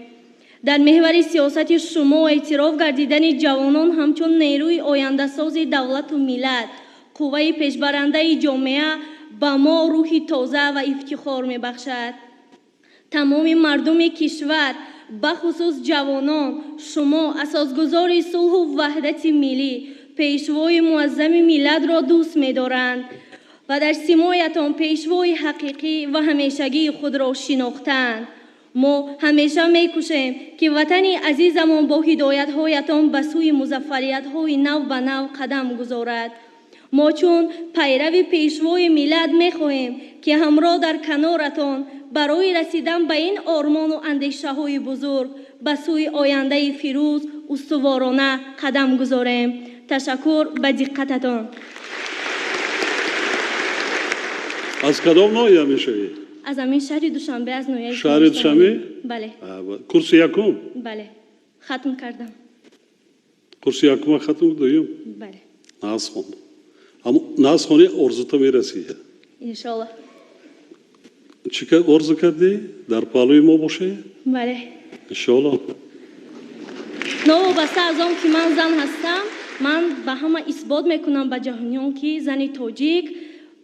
در محور سیاست شما اعتراف گردیدن جوانان همچون نیروی آینده ساز دولت و ملت قوه پیشبرنده جامعه به ما روح تازه و افتخار می‌بخشد. تمام مردم کشور به خصوص جوانان شما اساسگذار صلح و وحدت ملی پیشوای معظم ملت را دوست می‌دارند و در سیمایتان پیشوای حقیقی و همیشگی خود را شناختند. ما همیشه می‌کوشیم که وطن عزیزمان با هدایت‌هایتان به سوی مظفریت‌های نو به نو قدم گذارد. ما چون پیرو پیشوای ملت می‌خواهیم که همراه در کنارتان برای رسیدن به این آرمان و اندیشه‌های بزرگ به سوی آینده فیروز استوارانه قدم گذاریم. تشکر به دقتتان. از کدام ناحیه میشوی؟ از همین شهر دوشنبه از ناحیه شهر دوشنبه؟ بله. کورس یکم؟ بله. ختم کردم. کورس یکم ختم دویم؟ بله. ناز خوند. اما ناز خونی ارزوتا میرسیه. انشالله. چی که عرض کردی در پالوی ما باشه بله. انشالله. نوابسته از آن که من زن هستم، من به همه اثبات میکنم به جهانیان که زن تاجیک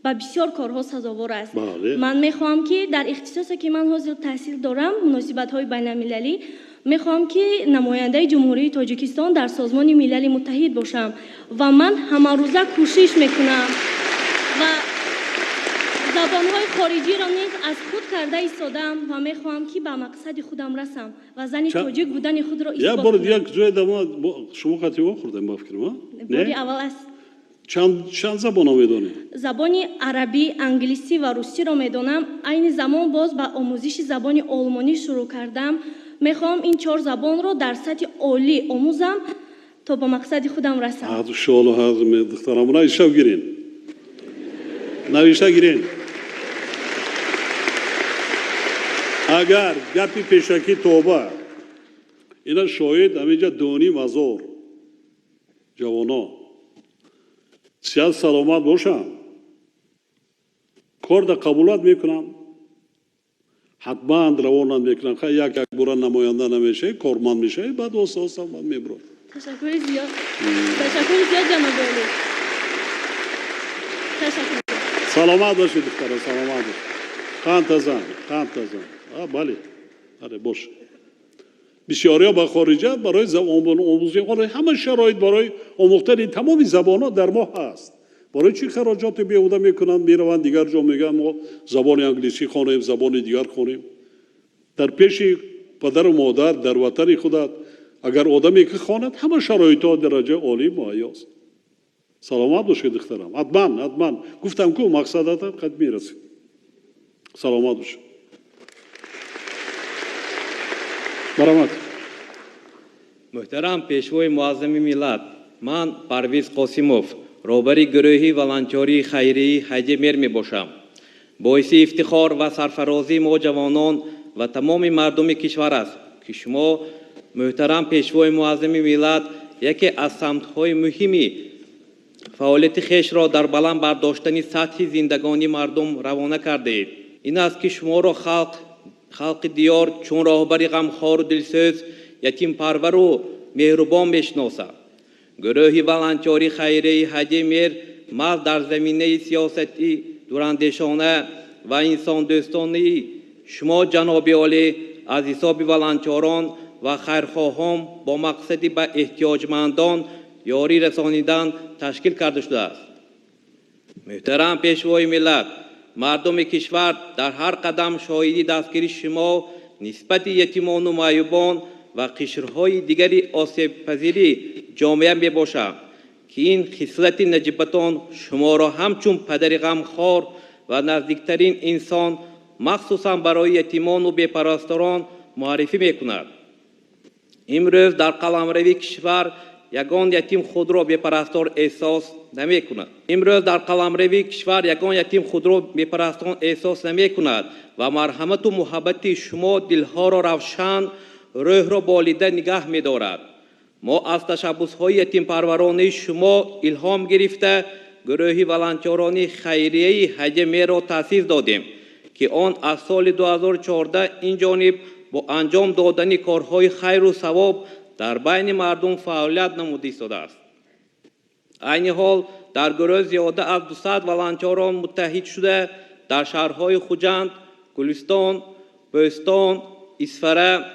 به بسیار کارها سزاوار است. بله. من میخوام که در اختصاصی که من حاصل تحصیل دارم، مناسبت های بین المللی، میخوام که نماینده جمهوری تاجیکستان در سازمان ملل متحد باشم و من همه روزه کوشش میکنم و زبانهای خارجی را نیز از خود کرده ایستادم و میخوام که به مقصد خودم رسم و زن تاجیک بودن خود را یا اثبات بار کنم. دیگه جای دما شما خطی خوردم با فکر ما باری نه اول است. چند زبان ها میدونی زبان عربی، انگلیسی و روسی را میدانم. این زمان باز به آموزش زبان آلمانی شروع کردم. میخوام این 4 زبان را در سطح عالی آموزم تا به مقصد خودم رسم. هذا الشغل هذا من دخترم را ایشاب گیرین نویشته گیرین اگر گپی پیشکی توبه اینا شاید همینجا دونی مزار جوانا سیاد سلامت باشم کار در قبولات میکنم حتما روانم میکنم خیلی یک برای نماینده نمیشه کارمند میشه بعد واسه من میبرم تشکر زیاد. تشکر زیاد جناب عالی. تشکر. سلامت باشید دخترم سلامت باشید قند تزن بله آره باشه بسیاری ها با خارجیت برای زبان آموزی همه شرایط برای آموختن تمام زبان ها در ما هست برای چی خراجات بیهوده میکنن میروند دیگر جا میگن ما زبان انگلیسی خوانیم زبان دیگر خوانیم در پیش پدر و مادر در وطن خودت اگر آدمی که خواند همه شرایط ها درجه عالی مهیاست سلامت باشید دخترم حتما گفتم که مقصدت قد میرسید سلامت باشید برامت محترم پیشوای معظم ملت من پرویز قاسموف روبری گروهی ولنتیری خیری حج میر می باشم باعث افتخار و سرفرازی ما جوانان و تمام مردم کشور است که شما محترم پیشوای معظم ملت یکی از سمت‌های مهمی فعالیت خویش را در بلند برداشتن سطح زندگانی مردم روانه کرده اید. این است که شما را خلق دیار چون راهبر غمخوار و دلسوز یتیم پرور و مهربان میشناسد. گروه ولنتیری خیری حج میر محض در زمینه سیاستی دوراندیشانه و انسان دوستانه شما جناب عالی از حساب ولنتیران و خیرخواهان با مقصدی به احتیاجمندان یاری رسانیدن تشکیل کرده شده است. محترم پیشوای ملت مردم کشور در هر قدم شاهدی دستگیری شما نسبت یتیمان و معیوبان و قشرهای دیگری آسیب پذیری جامعه می باشد که این خصلت نجیبتان شما را همچون پدر غمخوار و نزدیکترین انسان مخصوصا برای یتیمان و بی‌پرستاران معرفی می کند. امروز در قلمرو کشور یگان یتیم خود را بی‌پرستار احساس نمی کند. امروز در قلمرو کشور یگان یتیم خود را بی‌پرستار احساس نمی کند و مرحمت و محبت شما دلها را روشن روح را بالیده نگاه می دارد. ما از تشبس‌های یتیم پروران شما الهام گرفته گروه ولنتیران خیریه حج میر را تأسیس دادیم که آن از سال 2014 این جانب با انجام دادن کارهای خیر و ثواب در بین مردم فعالیت نموده ایستاده است. عین حال در گروه زیاده از 200 ولنتیران متحد شده در شهرهای خوجند، گلستان، بوستان، اسفره،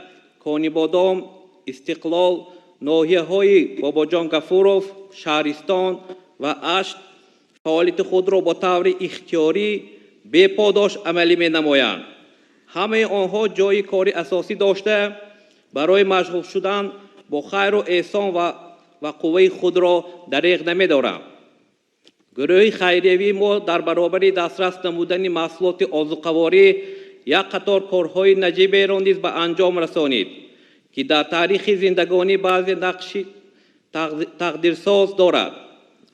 کانیبادام، استقلال، ناحیه‌های باباجان غفورов، شهرستان و اشت فعالیت خود را با طور اختیاری بے پاداش عملی می نمایند. همه آنها جای کاری اساسی داشته برای مشغول شدن با خیر و احسان و قوه خود را دریغ نمی دارند. گروه خیریوی ما در برابر دسترس نمودن محصولات آذوقه‌واری یک قطار کارهای نجیبه را نیز به انجام رسانید که در تاریخ زندگانی بعضی نقش تقدیرساز دارد.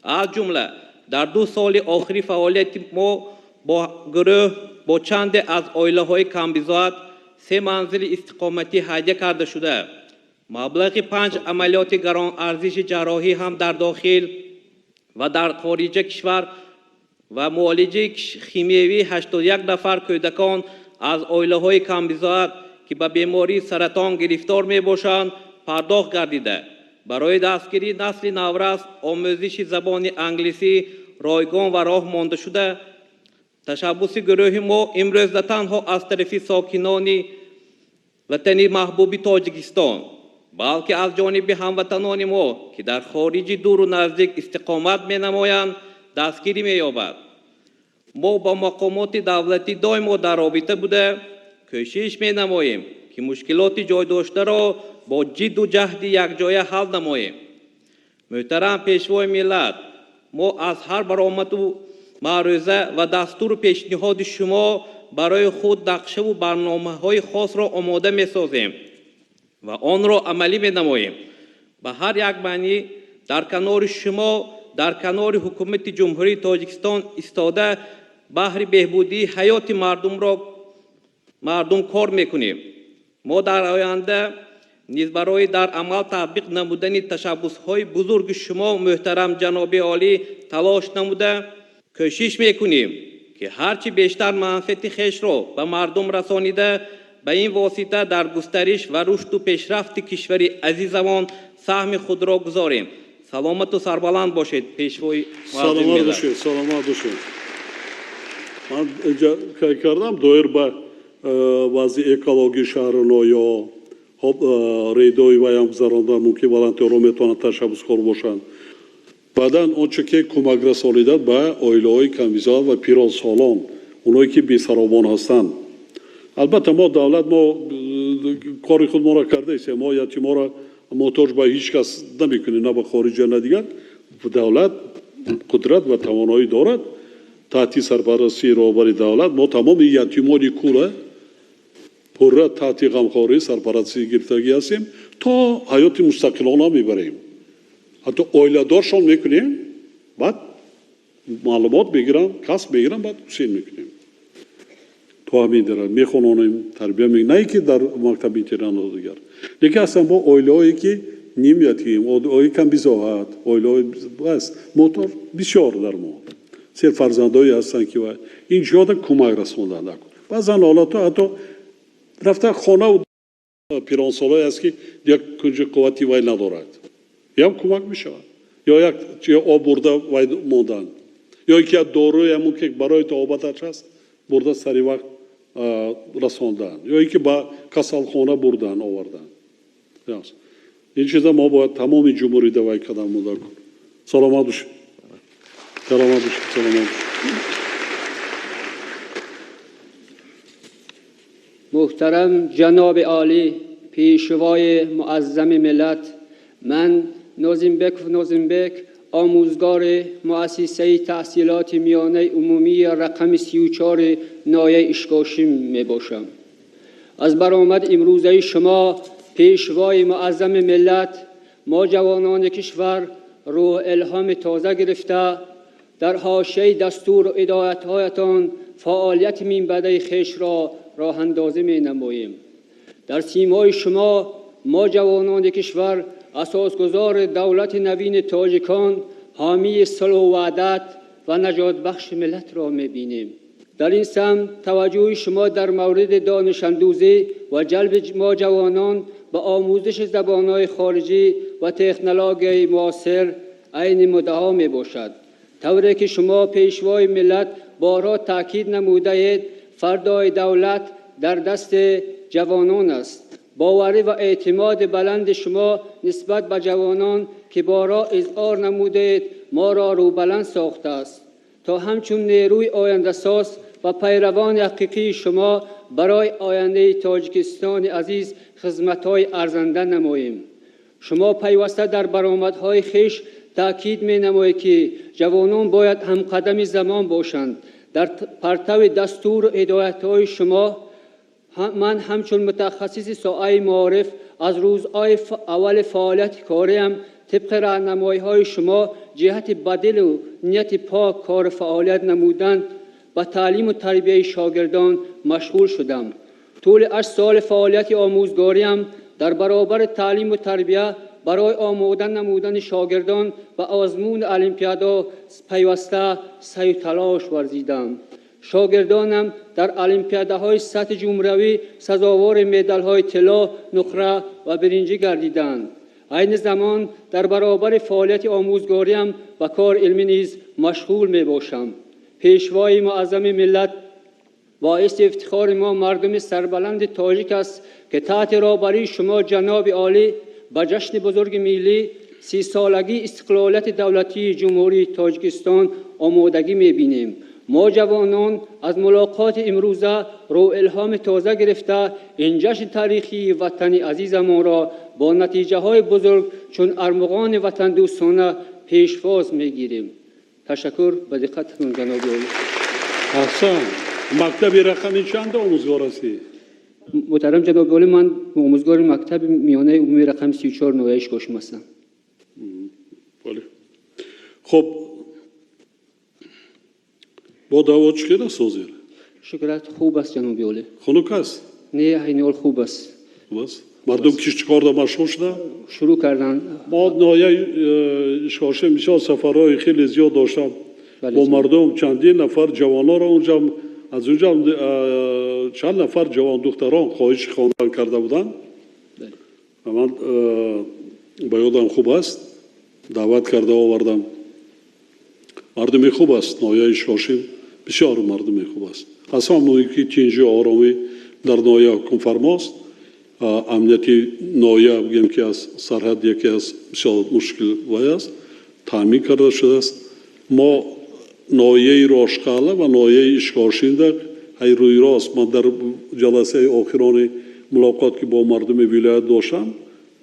از جمله در 2 سال آخری فعالیت ما با گروه با چند از عائله‌های کمبزاد 3 منزل استقامتی هدیه کرده شده. مبلغ 5 عملیات گران ارزش جراحی هم در داخل و در خارج کشور و معالجه شیمیایی 81 نفر کودکان از اویله‌های کمبزاعت که به بیماری سرطان گرفتار میباشند پرداخت گردیده. برای دستگیری نسل نورس آموزش زبان انگلیسی رایگان و راه مانده شده. تشبوس گروه ما امروز نه تنها از طرف ساکنان وطن محبوب تاجیکستان بلکه از جانب هموطنان ما که در خارج دور و نزدیک استقامت می‌نمایند دستگیری می‌یابد. ما با مقامات دولتی دائم در رابطه بوده کوشش می‌نماییم که مشکلات جای داشته را با جد و جهد یکجایه حل نماییم. محترم پیشوای ملت، ما از هر برآمد و معروضه و دستور پیشنهاد شما برای خود نقشه و برنامه‌های خاص را آماده می‌سازیم و آن را عملی می‌نماییم. به هر یک معنی در کنار شما، در کنار حکومت جمهوری تاجیکستان ایستاده بهر بهبودی حیات مردم کار می‌کنیم. ما در آینده نیز برای در عمل تطبیق نمودن تشبس‌های بزرگ شما محترم جناب عالی تلاش نموده کوشش می‌کنیم که هرچی بیشتر منفعت خویش را به مردم رسانیده به این واسطه در گسترش و رشد و پیشرفت کشور عزیزمان سهم خود را گذاریم. سلامت و سربلند باشید پیشوای سلامت باشید. سلامت باشید. من اینجا کار کردم دویر به وضع اکولوژی شهرنا یا ریدوی و هم گذراندن که والنتیرها میتونن تشبسکار باشن. بعداً آنچه که کمک رسانیدن به اویله‌های کمبزاعت و پیرانسالان، اونایی که بی‌سرابان هستند. البته ما دولت ما کاری خود ما را کرده است. ما یتیما را محتاج به هیچ کس نمی‌کنیم، نه به خارج نه دیگر. دولت قدرت و توانایی دارد. تحت سرپرستی رهبری دولت ما تمام یتیمان کوره پره تحت غمخواری سرپرستی گرفتگی هستیم تا حیات مستقلانه میبریم. حتی اویله دارشان میکنیم، بعد معلومات بگیرن، کسب بگیرن، بعد حسین میکنیم. تو همین درن میخونانیم، تربیه میکنیم، نه که در مکتب میتیرن و دیگر. لیکن اصلا با اویله هایی که نیم یتیم، اویله کمبزاعت، اویله بس موتور بسیار در ما. سه فرزندایی هستن که این جهاد کمک رسوندن نکن. بعضا حالات حتی رفته خانه و پیرانسالایی هست که یک کنج قوتی وای ندارد. یا هم کمک میشود. یا یک آب برده وای موندن. یا یکی داروی همون که برای تعابتش هست برده سری وقت رساندن. یا یکی با کسالخانه بردن آوردن. این چیزا ما باید تمام جمهوری دوای کدام مدار کنیم. سلامت باشید. سلامت باشید. سلامت باشید. محترم جناب عالی پیشوای معظم ملت، من نازمبک آموزگار مؤسسه تحصیلات میانه عمومی رقم 34 نایه اشکاشم می باشم. از برآمد امروزه شما پیشوای معظم ملت، ما جوانان کشور روح الهام تازه گرفته در حاشیه دستور و هدایت‌هایتان فعالیت منبع خویش را راه اندازی می نماییم. در سیمای شما ما جوانان کشور اساسگزار دولت نوین تاجیکان، حامی صلح و وحدت و نجات بخش ملت را می بینیم. در این سمت توجه شما در مورد دانش اندوزی و جلب ما جوانان به آموزش زبان‌های خارجی و تکنولوژی معاصر عین مدعا می باشد. طوری که شما پیشوای ملت بارها تاکید نموده اید فردای دولت در دست جوانان است. باوری و اعتماد بلند شما نسبت به جوانان که بارها اظهار نموده ما را روبلند ساخته است تا همچون نیروی آینده ساز و پیروان حقیقی شما برای آینده تاجیکستان عزیز خدمت‌های ارزنده نماییم. شما پیوسته در برآمدهای خویش تاکید می نمایید که جوانان باید هم قدم زمان باشند. در پرتو دستور و هدایت‌های شما من همچون متخصص ساحه معارف از روزهای اول فعالیت کاریم طبق راهنمایی‌های شما جهت بدل و نیت پاک کار فعالیت نمودن و تعلیم و تربیت شاگردان مشغول شدم. طول 8 سال فعالیت آموزگاریم در برابر تعلیم و تربیت برای آمادن نمودن شاگردان و آزمون المپیادا پیوسته سعی و تلاش ورزیدم. شاگردانم در المپیادهای سطح جمهوری سزاوار مدال‌های طلا، نقره و برنجی گردیدند. عین زمان در برابر فعالیت آموزگاریم و کار علمی نیز مشغول می باشم. پیشوای معظم ملت باعث افتخار ما مردم سربلند تاجیک است که تحت رهبری شما جناب عالی به جشن بزرگ ملی 30 سالگی استقلالیت دولتی جمهوری تاجیکستان آمادگی می بینیم. ما جوانان از ملاقات امروزه رو الهام تازه گرفته این جشن تاریخی وطن عزیزمان را با نتیجه های بزرگ چون ارمغان وطن دوستانه پیشواز می گیریم. تشکر به دقتتون جناب عالی. احسن. مکتب رقمی چند آموزگار هستی؟ محترم جناب عالی، من آموزگار مکتب میانه عمومی رقم 34 نویش کوشم هستم. بله. خب با دعوت چقدر سازیر؟ شکرات خوب است جناب عالی. خنک است؟ نه اینال خوب است. بس مردم کیش کار دا مشغول شدن؟ شروع کردن. ما نایه شاشه میشه سفرهای خیلی زیاد داشتم با مردم. چندین نفر جوانان را اونجا از اونجا چند نفر جوان دختران خواهش خواندن کرده بودن. من با یادم خوب است دعوت کرده آوردم. مردم خوب است. نایه شاشین بسیار مردم خوب است. اصلا مویی تینجی آرامی در نایه حکم فرماست. امنیتی نایه بگیم که از سرحد یکی از بسیار مشکل وای است تامین کرده شده است. ما نایه راشقاله و نایه اشکاشینده های روی راست. من در جلسه آخران ملاقات که با مردم ولایت داشتم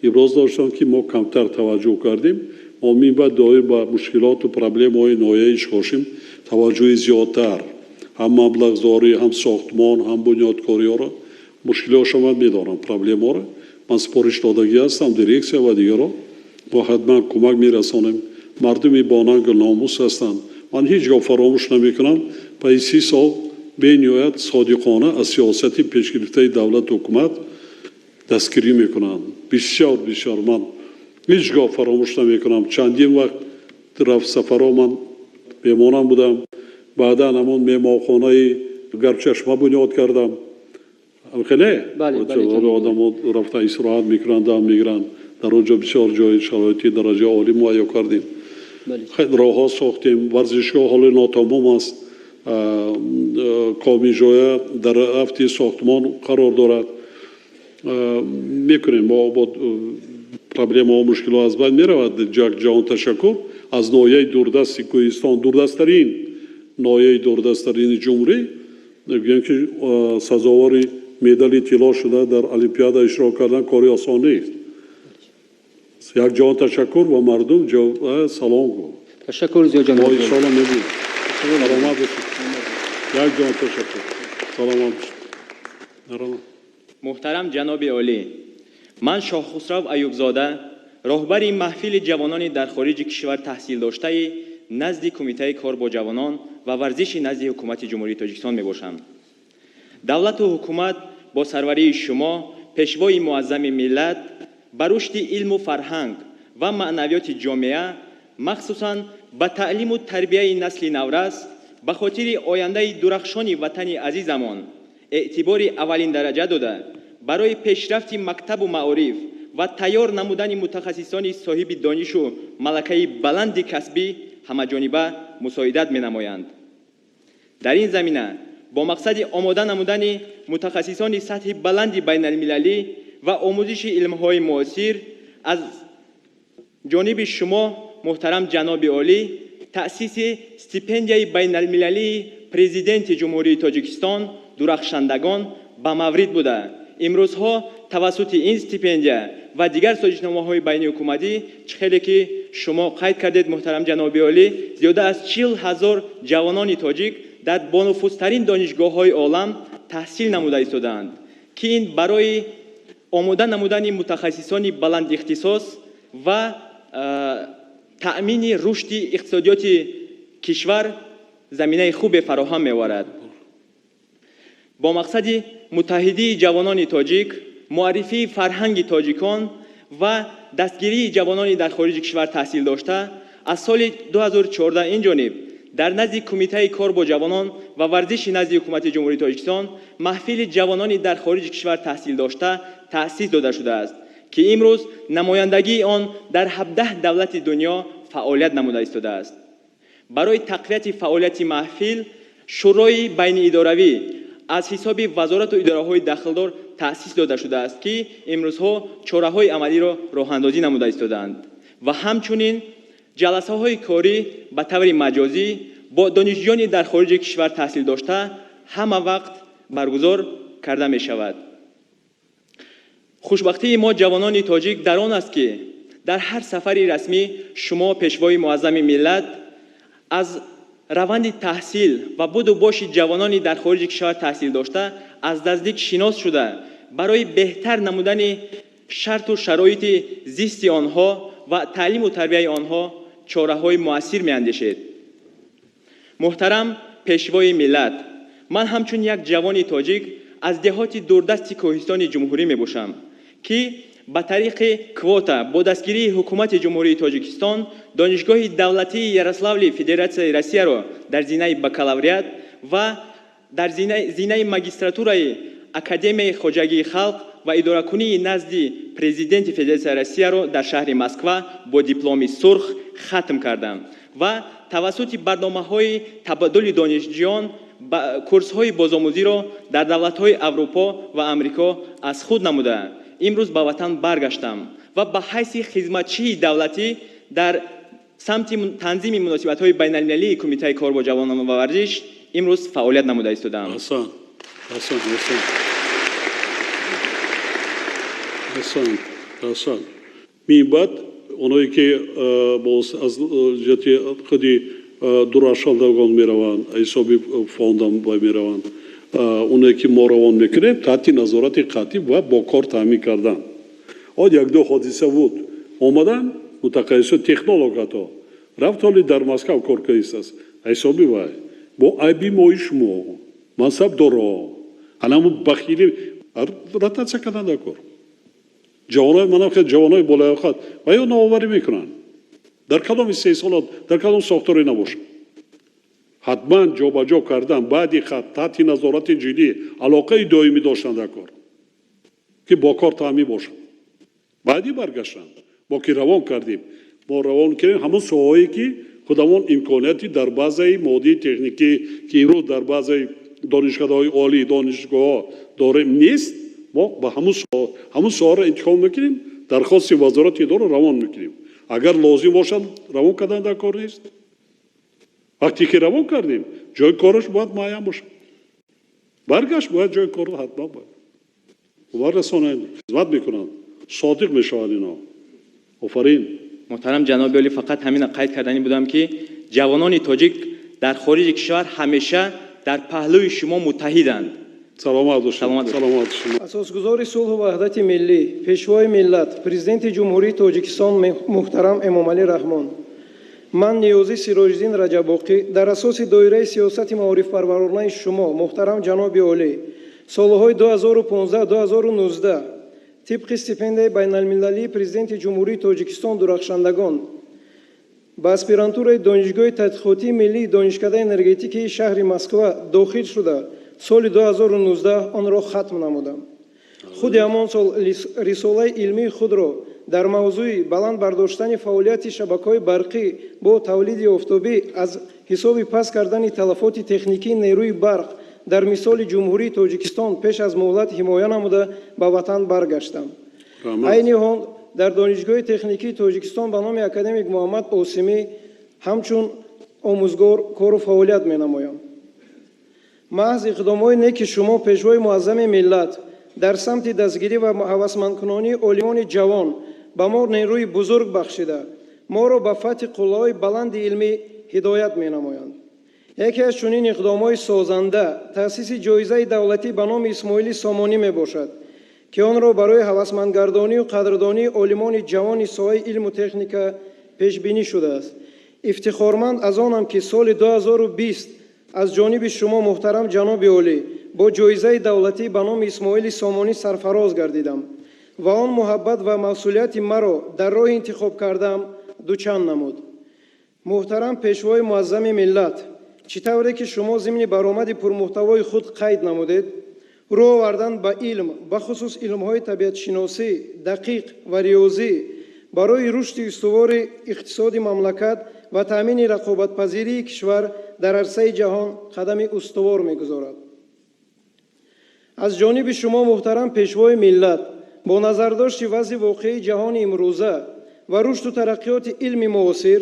ابراز داشتم که ما کمتر توجه کردیم. ما میباید دایر با مشکلات و پرابلم های نایه اشکاشیم توجه زیادتر هم مبلغ زاری هم ساختمان هم بنیادکاری ها را مشکلات شما میدارم پرابلم ها را من سپارش دادگی هستم دیرکسیا و دیگران با حتما کمک میرسانیم. مردمی باننگ ناموس هستند. من هیچگاه فراموش نمیکنم پای 30 سال به نهایت صادقانه از سیاست پیشگرفته دولت و حکومت دستگیری میکنند. بسیار من هیچگاه فراموش نمیکنم. چندین وقت رفت سفرها من میمانم بودم. بعدا همون میمانخانه گرچشمه بنیاد کردم. خیلی آدم رفتن استراحت میکنند دم میگیرند. در اونجا بسیار جای شرایطی درجه عالی مهیا کردیم. خیلی راه ها ساختیم. ورزشگاه حال ناتمام است. کامی جای در هفته ساختمان قرار دارد. میکنیم ما با پرابلم ها و مشکل ها از بین میرود. جان تشکر از نایه دوردست کوهستان دوردستترین نایه دوردستترین جمهوری میگن که سزاوار مدال طلا شده در المپیاد اشتراک کردن کاری آسان نیست. یک جان تشکر و مردم سلام گو. تشکر زیاد جناب عالی. سلام می‌گویم. سلامت باشید. یک جان تشکر. سلامت باشید. محترم جناب عالی، من شاه خسرو ایوبزاده راهبر محفل جوانان در خارج کشور تحصیل داشته نزد کمیته کار با جوانان و ورزش نزد حکومت جمهوری تاجیکستان می باشم. دولت و حکومت با سروری شما پیشوای معظم ملت بر رشد علم و فرهنگ و معنویات جامعه مخصوصاً به تعلیم و تربیت نسل نورس به خاطر آینده درخشان وطن عزیزمان اعتبار اولین درجه داده برای پیشرفت مکتب و معارف و تیار نمودن متخصصان صاحب دانش و ملکه بلند کسبی همه‌جانبه مساعدت می‌نمایند. در این زمینه با مقصد آماده نمودن متخصصان سطح بلند بین المللی و آموزش علم‌های معاصر از جانب شما محترم جناب عالی تأسیس استیپندیای بین المللی پرزیدنت جمهوری تاجیکستان درخشندگان به مورد بوده. امروزها توسط این استیپندیا و دیگر سازشنامه‌های بین حکومتی چخیلی که شما قید کردید محترم جناب عالی زیاده از 40,000 جوانان تاجیک در بانفوذترین دانشگاه‌های عالم تحصیل نموده ایستادند که این برای آماده نمودن متخصصان بلند اختصاص و تأمین رشد اقتصادیات کشور زمینه خوب فراهم می‌آورد. با مقصد متحدی جوانان تاجیک، معرفی فرهنگ تاجیکان و دستگیری جوانان در خارج کشور تحصیل داشته از سال 2014 این جانب در نزد کمیته کار با جوانان و ورزش نزد حکومت جمهوری تاجیکستان محفل جوانانی در خارج کشور تحصیل داشته تأسیس داده شده است که امروز نمایندگی آن در 17 دولت دنیا فعالیت نموده ایستاده است. برای تقویت فعالیت محفل شورای بین اداروی از حساب وزارت و اداره‌های داخلدار تأسیس داده شده است که امروزها چاره‌های عملی را راه‌اندازی نموده ایستادند و همچنین جلسه‌های کاری به طور مجازی با دانشجویان در خارج کشور تحصیل داشته همه وقت برگزار کرده می شود. خوشبختی ما جوانان تاجیک در آن است که در هر سفری رسمی شما پیشوای معظم ملت از روند تحصیل و بود و باش جوانانی در خارج کشور تحصیل داشته از نزدیک شناس شده برای بهتر نمودن شرط و شرایط زیست آنها و تعلیم و تربیت آنها چاره‌های مؤثر می‌اندیشید. محترم پیشوای ملت، من همچون یک جوان تاجیک از دهات دوردست کوهستان جمهوری میباشم که به طریق کواتا با دستگیری حکومت جمهوری تاجیکستان دانشگاه دولتی یاروسلاولی فدراسیای روسیه را در زینه بکالوریات و در زینه ماگیستراتورای اکادمی خواجگی خلق و اداره‌کنی نزد پرزیدنت فدراسیای روسیه را در شهر مسکو با دیپلم سرخ ختم کردم و توسط برنامه‌های تبادل دانشجویان کورس‌های بازآموزی را در دولت‌های اروپا و امریکا از خود نموده امروز به وطن برگشتم و به حیث خدمتچی دولتی در سمت تنظیم مناسبت‌های بین‌المللی کمیته کار با جوانان و ورزش امروز فعالیت نموده ایستادم. حسن می‌باد اونایی که از جهت خودی دوراشالدگان میروند حسابی فوندام میروند اونایی که ما روان میکنیم تحت نظارت قاطع و با کار تامین کردن. آد یک دو حادثه بود اومدن متخصص تکنولوژیات رفتاری در مسکو کار کردند حسابی وای با آبی مویش مو منصب دارو الان بخیلی راتاچه کردن دکور جوانای منم خیلی جوانای بالای خود و یا نوآوری میکنن در کدام 3 سال در کدام ساختاری نباشه حتما جابجا کردن بعدی خط تحت نظارت جدی علاقه دائمی داشتن در کار که با کار تامین باشه بعدی برگشتن با که روان کردیم ما روان کردیم همون سوهایی که خودمون امکاناتی در بازه مادی تکنیکی که رو در بازه دانشگاه‌های عالی دانشگاه داریم نیست ما با همون سوها را انتخاب میکنیم درخواست وزارت اداره روان میکنیم اگر لازم باشد روان کردن در کار نیست وقتی که روان کردیم جای کارش باید معین باشه برگشت باید جای کار حتما باید رسانه خدمت میکنن صادق میشوند اینا آفرین. محترم جناب عالی فقط همین قید کردنی بودم که جوانان تاجیک در خارج کشور همیشه در پهلوی شما متحدند. سلامت باشید. اساسگزار صلح و وحدت ملی پیشوای ملت پرزیدنت جمهوری تاجیکستان محترم امامعلی رحمان من نیازی سیراج‌الدین رجباقی در اساس دایره سیاست معارف پرورانه شما محترم جناب عالی سالهای 2015-2019 طبق استیپندیای بین‌المللی پرزیدنت جمهوری تاجیکستان درخشندگان با اسپیرانتورای دانشگاه تحقیقاتی ملی دانشکده انرژتیکی شهر مسکو داخل شده سال 2019 آن را ختم نمودم. خود همان سال رساله علمی خود را در موضوع بلند برداشتن فعالیت شبکه‌های برقی با تولید آفتابی از حساب پس کردن تلفات تکنیکی نیروی برق در مثال جمهوری تاجیکستان پیش از مهلت حمایه نموده به وطن برگشتم. عین حال در دانشگاه تکنیکی تاجیکستان به نام اکادمیک محمد عاصمی همچون آموزگار کار و فعالیت می‌نمایم. محض اقدامات نیک شما پیشوای معظم ملت در سمت دستگیری و هوسمندکنانی عالمان جوان به ما نیروی بزرگ بخشیده ما را به فتح قله‌های بلند علمی هدایت می‌نمایند. یکی از چنین اقدامات سازنده تأسیس جایزه دولتی به نام اسماعیل سامانی میباشد که آن را برای هوسمندگردانی و قدردانی عالمان جوان ساحه علم و تکنیک پیش بینی شده است. افتخارمند از آنم که سال 2020 از جانب شما محترم جناب عالی با جایزه دولتی به نام اسماعیل سامانی سرفراز گردیدم و آن محبت و مسئولیت مرا در راه انتخاب کردم دوچند نمود. محترم پیشوای معظم ملت، چطوره که شما ضمن برآمد پرمحتوای خود قید نمودید، رو آوردن به علم، بخصوص علم‌های طبیعت شناسی دقیق و ریاضی برای رشد استوار اقتصاد مملکت و تامین رقابت پذیری کشور در عرصه جهان قدم استوار می‌گذارد. از جانب شما محترم پیشوای ملت، با نظرداشت وضع واقعی جهان امروزه و رشد و ترقیات علم معاصر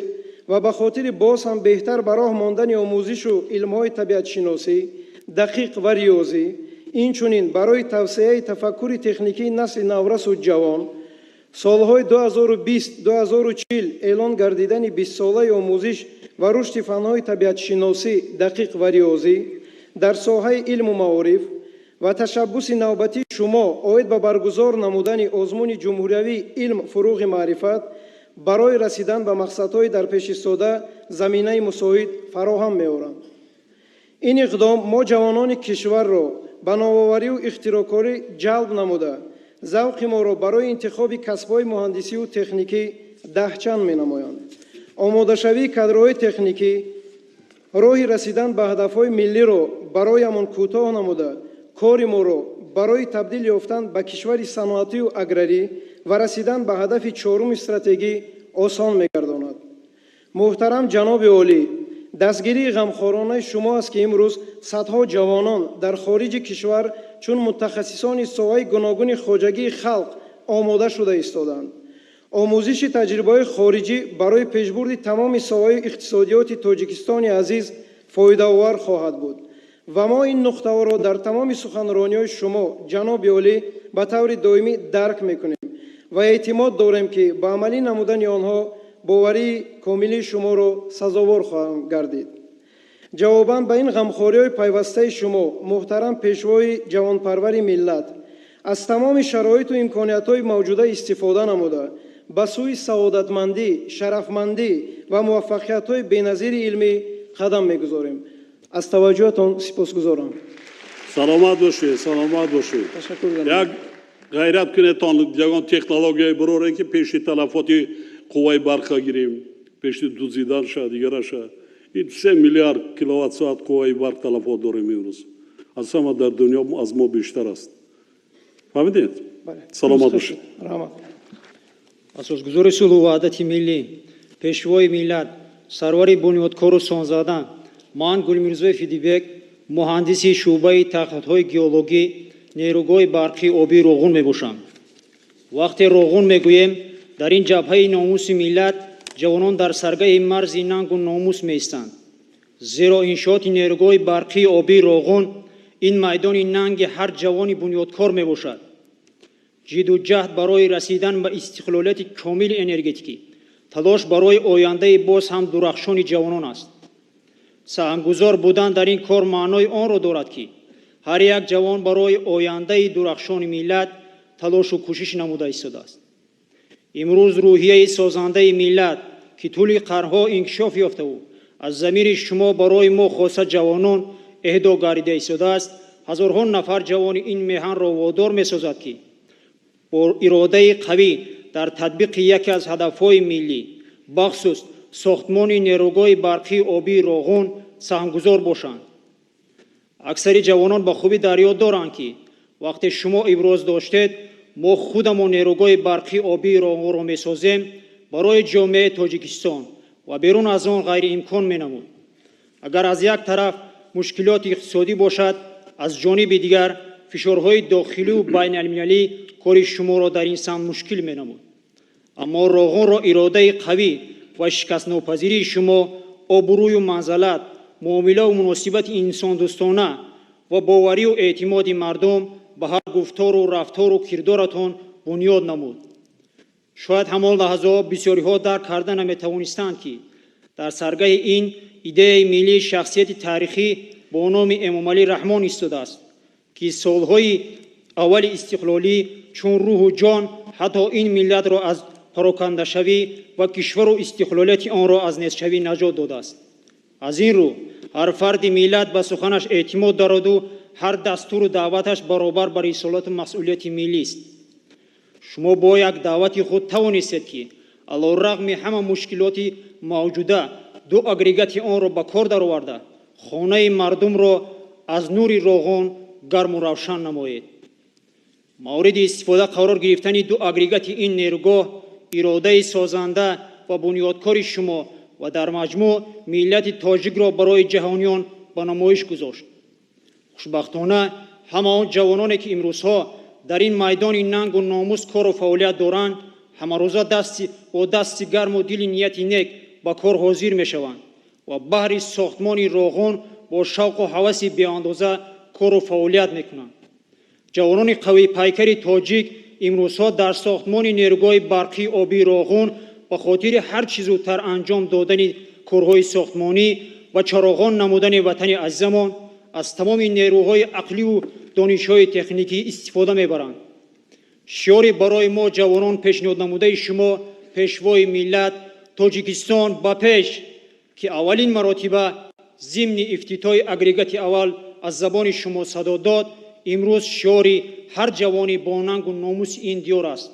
و به خاطر باز هم بهتر به راه ماندن آموزش و علم‌های طبیعت شناسی دقیق و ریاضی، اینچنین برای توسعه تفکر تکنیکی نسل نورس و جوان، سالهای 2020-2040 اعلان گردیدن 20 ساله آموزش و رشد فن‌های طبیعت شناسی دقیق و ریاضی در ساحه علم و معارف و تشبث نوبتی شما آید به برگزار نمودن آزمون جمهوری علم فروغ معرفت برای رسیدن به مقصدهای در پیش ایستاده زمینه مساعد فراهم می‌آورد. این اقدام ما جوانان کشور را به نوآوری و اختراعکاری جلب نموده ذوق ما را برای انتخاب کسب‌های مهندسی و تکنیکی دهچند می‌نمایند. آماده شوی کادرهای تکنیکی راه رسیدن به هدف‌های ملی را برایمان کوتاه نموده کار ما را برای تبدیل یافتن به کشور صنعتی و اگراری و رسیدن به هدف چهارم استراتژی آسان می‌گرداند. محترم جناب عالی، دستگیری غمخوارانه شما است که امروز صدها جوانان در خارج کشور چون متخصصان ساحه گوناگون خواجگی خلق آماده شده ایستادند. آموزش تجربه خارجی برای پیشبرد تمام ساحه اقتصادیات تاجیکستان عزیز فایده‌آور خواهد بود و ما این نقطه را در تمام سخنرانی‌های شما جناب عالی به طور دائمی درک می‌کنیم و اعتماد داریم که با عملی نمودن آنها باوری کاملی شما را سزاوار خواهند گردید. جواباً به این غمخوری‌های پیوسته شما محترم پیشوای جوانپرور ملت، از تمام شرایط و امکانیت‌های موجوده استفاده نموده به سوی سعادتمندی، شرفمندی و موفقیت‌های بی‌نظیر علمی قدم می‌گذاریم. از توجهتان سپاسگزارم. سلامت باشید، سلامت باشید. تشکر می‌کنم. یک غیرت کنید یگان تکنولوژی برای که پیش تلفاتی قوای برق گیریم، پیش دوزیدن شد، دیگر شد. این 3 میلیارد کیلووات ساعت قوای برق تلفات داریم امروز. از همه در دنیا از ما بیشتر است. فهمیدید؟ سلامت باشید. رحمت. اساسگذار صلح و وحدت ملی، پیشوای ملت، سروری بنیادکار و سانزاده، من گلمیرزا فیدیبک، مهندسی شعبه تحقیقات گئولوژی نیروگاه برقی آبی روغون میباشم. وقتی روغون میگوییم در این جبهه ناموس ملت جوانان در سرگاه مرز ننگ و ناموس میستند. زیرا انشاءات نیروگاه برقی آبی روغون این میدان ننگ هر جوانی بنیادکار میباشد. جد و جهد برای رسیدن به استقلالیت کامل انرژتیکی، تلاش برای آینده باز هم درخشان جوانان است. سهمگذار بودن در این کار معنای آن را دارد که هر یک جوان برای آینده درخشان ملت تلاش و کوشش نموده ایستاده است. امروز روحیه سازنده ملت که طول قرنها انکشاف یافته و از ضمیر شما برای ما خاصه جوانان اهدا گردیده ایستاده است، هزارها نفر جوان این میهن را وادار می‌سازد که با اراده قوی در تطبیق یکی از هدف‌های ملی بخصوص ساختمان نیروگاه برقی آبی روغون سهمگذار باشند. اکثر جوانان با خوبی در یاد دارند که وقتی شما ابراز داشتید ما خودمان نیروگاه برقی آبی روغون را می‌سازیم برای جامعه تاجیکستان و بیرون از آن غیر امکان می‌نمود. اگر از یک طرف مشکلات اقتصادی باشد، از جانب دیگر فشارهای داخلی و بین المللی کار شما را در این سمت مشکل می‌نمود. اما روغون را اراده قوی و شکست ناپذیری شما، آبروی و منزلت، معامله و مناسبت انسان دوستانه و باوری و اعتماد مردم به هر گفتار و رفتار و کردارتان بنیاد نمود. شاید همان لحظه بسیاری ها درک کرده نمی‌توانستند که در سرگاه این ایده ملی شخصیت تاریخی با نام امام علی رحمان ایستاده است که سالهای اول استقلالی چون روح و جان حتی این ملت را از پراکنده شوی و کشور و استقلالیت آن را از نیست شوی نجات داده است. از این رو هر فرد ملت به سخنش اعتماد دارد و هر دستور و دعوتش برابر بر رسالت و مسئولیت ملی است. شما با یک دعوت خود توانستید که علیرغم همه مشکلات موجوده دو агрегати онро ба кор дароварда хонаи мардумро аз нури роғон гарму равшан намоед. мавриди истифода қарор гирифтани ду агрегати ин нерӯгоҳ иродаи созанда ва бунёдкори шумо ва дар маҷмӯъ миллати тоҷикро барои ҷаҳониён ба намоиш гузошт. хушбахтона ҳама он ҷавононе ки имрӯзҳо дар ин майдони нангу номус кору фаъолият доранд ҳамарӯза бо дасти гарму дили нияти нек ба кор ҳозир мешаванд ва баҳри сохтмони роғон бо шавқу ҳаваси беандоза кору фаъолият мекунанд. ҷавонони қавипайкари тоҷик имрӯзҳо дар сохтмони нерӯгоҳи барқии обии роғон ба хотири ҳарчи зудтар анҷом додани корҳои сохтмонӣ ва чароғон намудани ватани азизамон аз тамоми нерӯҳои ақливу донишҳои техникӣ истифода мебаранд. шиёри барои мо ҷавонон пешниҳоднамудаи шумо пешвои миллат тоҷикистон ба пеш ки аввалин маротиба зимни ифтитоҳи агрегати аввал аз забони шумо садо дод имрӯз шиёри ҳар ҷавони бо нангу номуси ин диёр аст.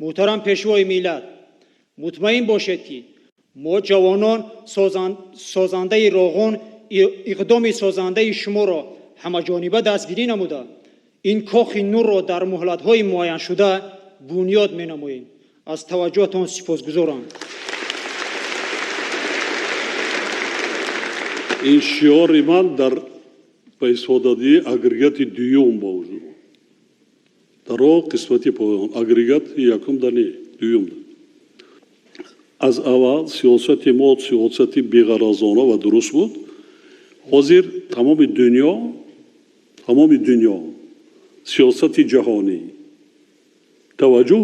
муҳтарам пешвои миллат, мутмаин бошед ки мо ҷавонон созандаи роғон иқдоми созандаи шуморо ҳамаҷониба дастгирӣ намуда ин кохи нурро дар муҳлатҳои муайяншуда бунёд менамоем. аз таваҷҷӯҳатон сипосгузорам. ин шиёри ман дар ба истифодадии агрегати дуюм ба вуҷуд даро қисмати поён агрегати якум дани дуюм аз аввал сиёсати мо сиёсати беғаразона ва дуруст буд. ҳозир тамоми дунё сиёсати ҷаҳонӣ таваҷҷӯҳ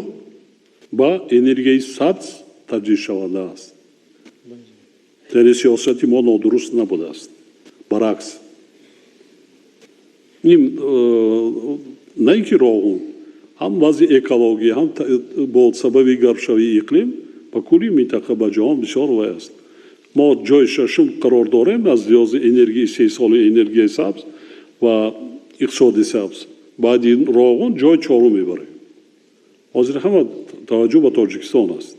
ба энергияи сабз таҷдидшаванда аст. яъне сиёсати мо нодуруст набудааст. баръакс на ин ки роғун ҳам вазъи экологӣ ҳам бо сабаби гармшавии иқлим ба кулли минтақа ба ҷаҳон бисёр вай аст. мо ҷои шашум қарор дорем аз лиҳози энергияи истеҳсоли энергияи сабз ва иқтисоди сабз. баъди роғун ҷои чорум мебарем. ҳозир ҳама таваҷҷӯҳ ба Тоҷикистон аст.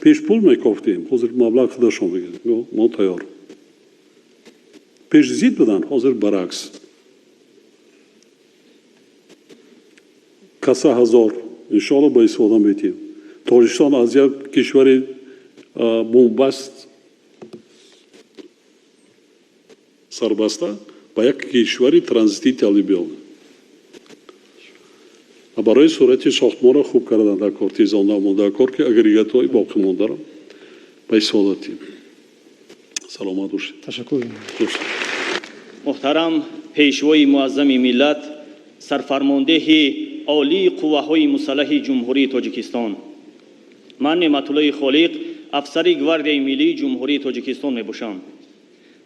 пеш пул мекофтем, ҳозир маблағ худашон бигирем. мо тайёр. пеш зид будан, ҳозир баръакс. каса ҳазор иншоалло ба истифода метиҳем. Тоҷикистон аз як кишвари бомбаст сарбаста ба як кишвари транзитӣ табдил биёбад. барои сурати сохтмонро хуб кардан дар кор тезон намонда кор ки агрегатҳои боқӣ мондаро ба истифода тиҳем. саломат бошед. ташаккур. муҳтарам пешвои муаззами миллат, сарфармондеҳи олии қувваҳои мусаллаҳи ҷумҳурии Тоҷикистон, ман Неъматуллои Холиқ, афсари гвардияи миллии ҷумҳурии Тоҷикистон мебошам.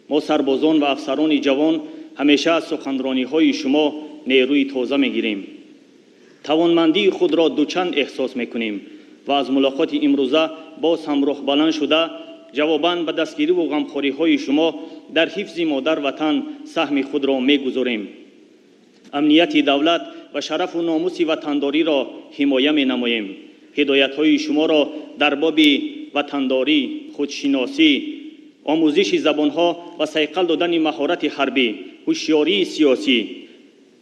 мо сарбозон ва афсарони ҷавон ҳамеша аз суханрониҳои шумо нерӯи тоза мегирем. тавонмандии худро дучанд эҳсос мекунем ва аз мулоқоти имрӯза боз ҳам рӯҳбаланд шуда ҷавобан ба дастгириву ғамхориҳои шумо дар ҳифзи модар ватан саҳми худро мегузорем. амнияти давлат ва шарафу номуси ватандориро ҳимоя менамоем. ҳидоятҳои шуморо дар боби ватандорӣ, худшиносӣ, омӯзиши забонҳо ва сайқал додани маҳорати ҳарбӣ, ҳушёрии сиёсӣ,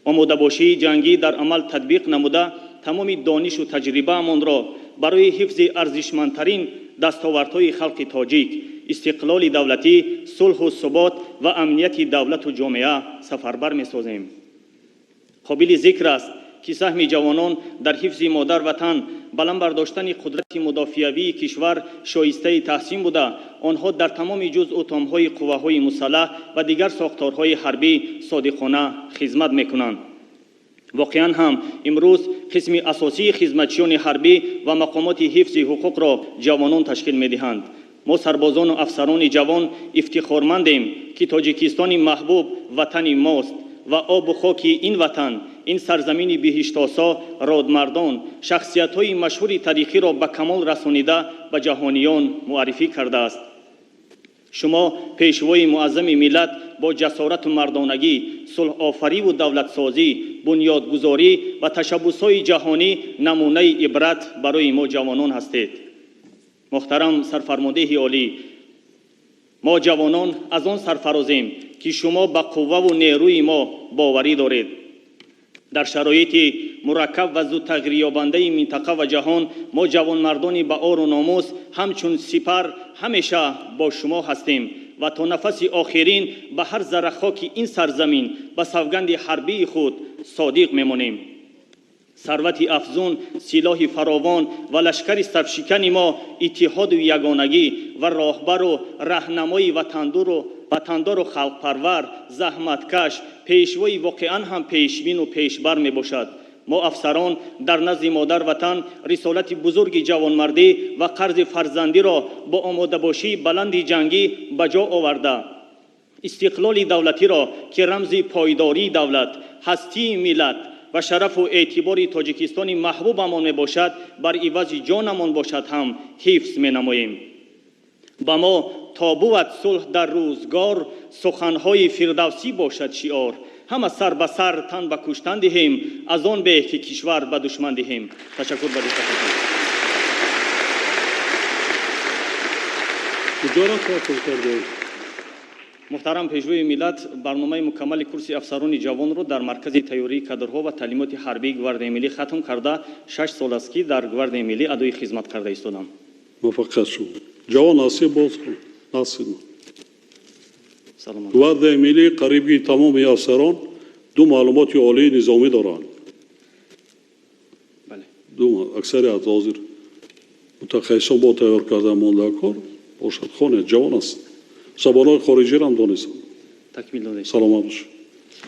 омодабошии ҷангӣ дар амал татбиқ намуда тамоми донишу таҷрибаамонро барои ҳифзи арзишмандтарин дастовардҳои халқи тоҷик, истиқлоли давлатӣ, сулҳу субот ва амнияти давлату ҷомеа сафарбар месозем. қобили зикр аст ки саҳми ҷавонон дар ҳифзи модар ватан баланд бардоштани қудрати мудофиавии кишвар шоистаи таҳсин буда, онҳо дар тамоми ҷузъу томҳои қувваҳои мусаллаҳ ва дигар сохторҳои ҳарбӣ содиқона хизмат мекунанд. воқеан ҳам имрӯз қисми асосии хизматчиёни ҳарбӣ ва мақомоти ҳифзи ҳуқуқро ҷавонон ташкил медиҳанд. мо сарбозону афсарони ҷавон ифтихормандем ки тоҷикистони маҳбуб ватани мост ва обу хоки ин ватан, ин сарзамини биҳиштосо родмардон, шахсиятҳои машҳури таърихиро ба камол расонида ба ҷаҳониён муаррифӣ кардааст. шумо пешвои муаззами миллат бо ҷасорату мардонагӣ, сулҳофариву давлатсозӣ, бунёдгузорӣ ва ташаббусҳои ҷаҳонӣ намунаи ибрат барои мо ҷавонон ҳастед. муҳтарам сарфармондеҳи олӣ, ما جوانان از آن سرفرازیم که شما به قوه و نیروی ما باوری دارید. در شرایط مرکب و زود تغییر یابنده منطقه و جهان ما جوانمردانی با آر و ناموس همچون سپر همیشه با شما هستیم و تا نفس آخرین به هر ذره خاک این سرزمین به سوگند حربی خود صادق میمانیم. ثروت افزون، سلاح فراوان و لشکر صفشکن ما اتحاد و یگانگی و راهبر و راهنمای وطندار و خلق پرور، زحمتکش، پیشوای واقعا هم پیشبین و پیشبر می باشد. ما افسران در نزد مادر وطن رسالت بزرگ جوانمردی و قرض فرزندی را با آماده باشی بلند جنگی به جا آورده، استقلال دولتی را که رمز پایداری دولت، هستی ملت و شرف و اعتبار تاجیکستان محبوبمان می باشد، بر عوض جانمان باشد هم حفظ می نماییم. با ما تا بود صلح در روزگار، سخنهای فردوسی باشد شعار. همه سر به سر تن به کشتن دهیم، از آن به که کشور به دشمن دهیم. تشکر به دقتتان. محترم پیشوای ملت، برنامه مکمل کورس افسران جوان را در مرکز تیاری کادرها و تعلیمات حربی گواردی ملی ختم کرده 6 سال است که در گواردی ملی ادای خدمت کرده ایستادم. موفق شو. جوان هستی باز کن. ناصر. سلام. گواردی ملی قریبی تمام افسران دو معلومات عالی نظامی دارند. بله. دو اکثر از حاضر متخصصان با تیار کردن مانده کار باشد. خانه جوان است. زبانهای خارجی را هم دانستند. تکمیل دادید. سلامت باش.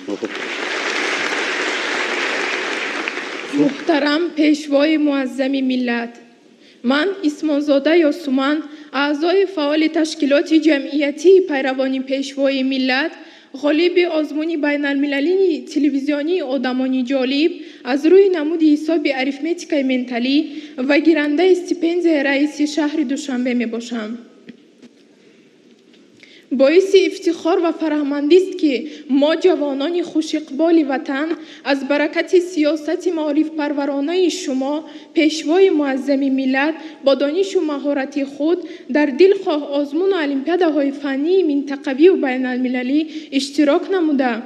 موفق. محترم پیشوای معظم ملت، من اسمانزاده یاسومن، اعضای فعال تشکیلات جمعیتی پیروان پیشوای ملت، غالب آزمون بین المللی تلویزیونی آدمانی جالب از روی نمود حساب اریتمتیک منتالی و گیرنده استیپندیای رئیس شهر دوشنبه می باشم. باعث افتخار و فرهمندی است که ما جوانان خوش اقبال وطن از برکت سیاست معارف پرورانه شما پیشوای معظم ملت با دانش و مهارت خود در دلخواه آزمون و المپیادهای فنی منطقوی و بین المللی اشتراک نموده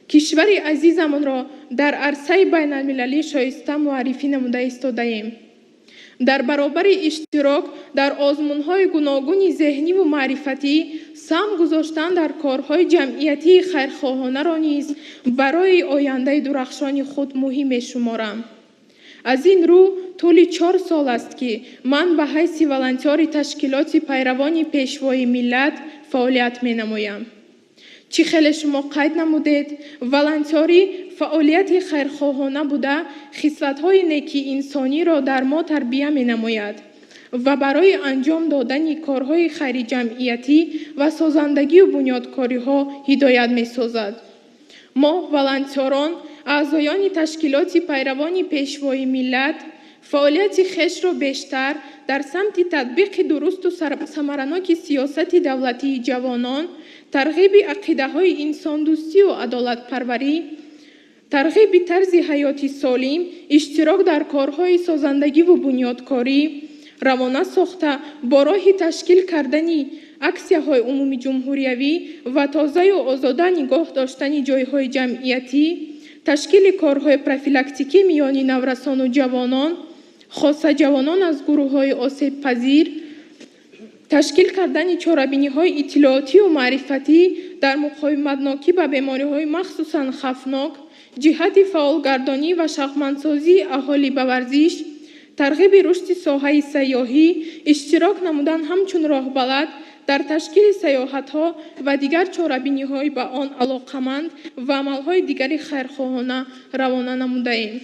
کشور عزیزمان را در عرصه بین المللی شایسته معرفی نموده ایستاده‌ایم. در برابر اشتراک در آزمون‌های گوناگون ذهنی و معرفتی سهم گذاشتن در کارهای جمعیتی خیرخواهانه را نیز برای آینده درخشان خود مهم شمارم. از این رو طول 4 سال است که من به حیث ولنتیار تشکیلات پیروان پیشوای ملت فعالیت می نمایم. چی خیلی شما قید نمودید، ولنتیاری فعالیت خیرخواهانه بوده خصلت‌های نیکی انسانی را در ما تربیت می نماید و برای انجام دادن کارهای خیر جمعیتی و سازندگی و بنیادکاری ها هدایت می سازد. ما ولنتیاران اعضایان تشکیلات پیروان پیشوای ملت فعالیت خیش را بیشتر در سمت تطبیق درست و ثمرناک سیاست دولتی جوانان، ترغیب عقیده های انسان دوستی و عدالت پروری، ترغیب طرز حیاتی سالم، اشتراک در کارهای سازندگی و بنیادکاری، روانه ساخته با راه تشکیل کردن اکسیه‌های عمومی جمهوریوی و تازه و آزاده نگاه داشتن جایهای جمعیتی، تشکیل کارهای پروفیلاکتیکی میان نورسان و جوانان، خاصه جوانان از گروه‌های آسیب پذیر، تشکیل کردن چاره‌بینی‌های اطلاعاتی و معرفتی در مقاومت ناکی به بیماری‌های مخصوصاً خفناک، جهت فعالگردانی و شغلمندسازی اهالی به ورزش، ترغیب رشد ساحه سیاحی، اشتراک نمودن همچون راهبلد در تشکیل سیاحت‌ها و دیگر چاره‌بینی‌های به آن علاقمند و عمل‌های دیگری خیرخواهانه روانه نموده‌ایم.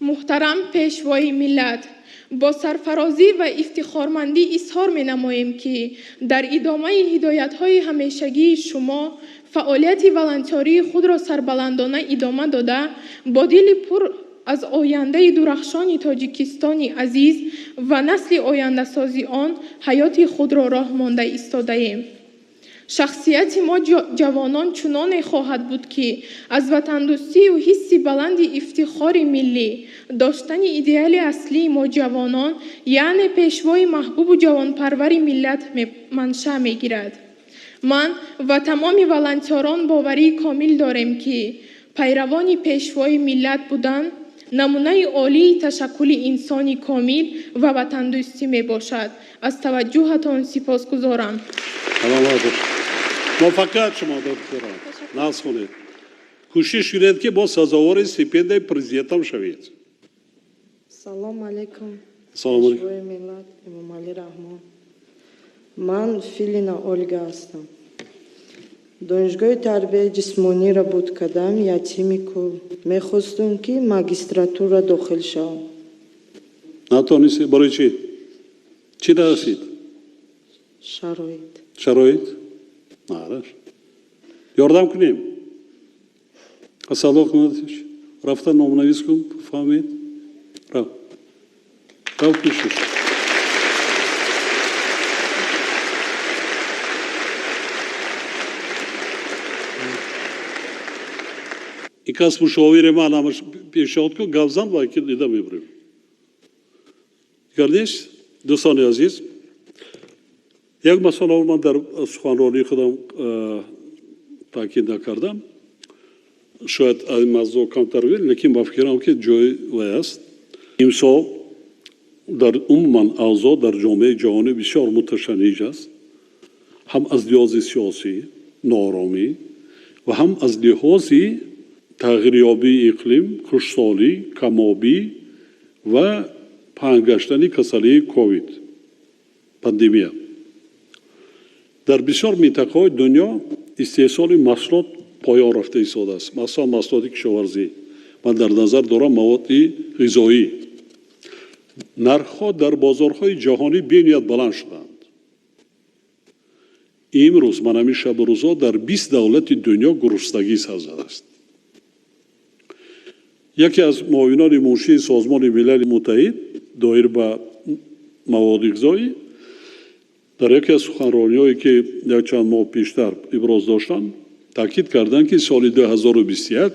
محترم پیشوای ملت، با سرفرازی و افتخارمندی اظهار می‌نماییم که در ادامه هدایت‌های همیشگی شما فعالیت ولنتیاری خود را سربلندانه ادامه داده با دل پر از آینده درخشان تاجیکستان عزیز و نسل آینده سازی آن حیات خود را راه مانده ایستاده‌ایم. شخصیت ما جوانان چنان خواهد بود که از وطندوستی و حس بلند افتخار ملی داشتن ایدئال اصلی ما جوانان یعنی پیشوای محبوب و جوانپرور ملت منشأ میگیرد. من و تمام ولنتیران باوری کامل داریم که پیروان پیشوای ملت بودن نمونه عالی تشکل انسانی کامل و وطندوستی می باشد. از توجهتان سپاسگزارم. موفقیت شما دکتران. ناز کنید. کوشش کنید که با سزاوار استیپندی پرزیدنت هم شوید. سلام علیکم. سلام علیکم. پیشوای ملت امام علی رحمان. من فیلینا اولگا هستم. دانشگاه تربیت جسمانی را بود کردم یتیمی که میخواستم که ماگیستراتور را داخل شوم. نتونستی برای چی؟ چی درسید؟ شرایط؟ نه. یاردم کنیم. صلاح کنیدش. رفتن نامنویس کن فهمید؟ رفت پیشش. İkas müşavir ama پیشنهاد کن گوزن با که دیده میبریم. گردیش دوستان عزیز یک مسئله رو من در سخنرانی خودم تاکید نکردم. شاید این موضوع کمتر بود لیکن با فکرم که جای است. امسال در عموما اوضاع در جامعه جهانی بسیار متشنج است. هم از لحاظ سیاسی نارامی و هم از لحاظ تغییریابی اقلیم، خشکسالی، کمابی و پنگشتنی کسالی کووید پاندمیا. در بسیار منطقه‌های دنیا استحصال محصولات پایان رفته ایستاده است. مثلا محصولات کشاورزی. من در نظر دارم مواد غذایی. نرخ‌ها در بازارهای جهانی بی‌نهایت بلند شدند. امروز من همین شب روزا در 20 دولت دنیا گرسنگی سر زده است. یکی از معاونان منشی سازمان ملل متحد دایر به مواد غذایی در یکی از سخنرانی‌هایی که یک چند ماه پیشتر ابراز داشتند تاکید کردند که سال 2021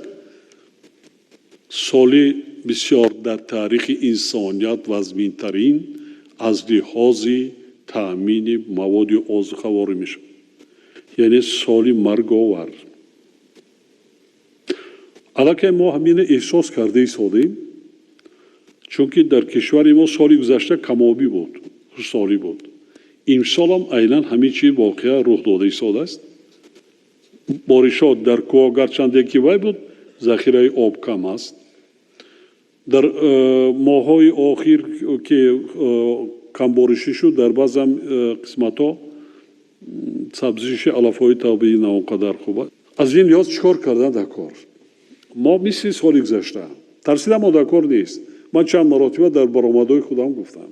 سال بسیار در تاریخ انسانیت وزمین‌ترین از لحاظ تأمین مواد غذایی میشه. یعنی سال مرگ‌آور. علاقه ما همین احساس کرده ایستادیم چون که در کشور ما سالی گذشته کمابی بود، خشکسالی بود. امسال هم عیناً همه چیز واقعا رخ داده ایستاده است. بارشات در کوه گرچند یکی وای بود، ذخیره آب کم است. در ماه‌های آخر که کم بارشی شد در بعض قسمت‌ها سبزیش علف‌های طبیعی نه آنقدر خوبه. از این لحاظ چیکار کردن در کار؟ ما مثل سال گذشته ترسیدم ما در کار نیست. من چند مراتبه در برآمدهای خودم گفتم.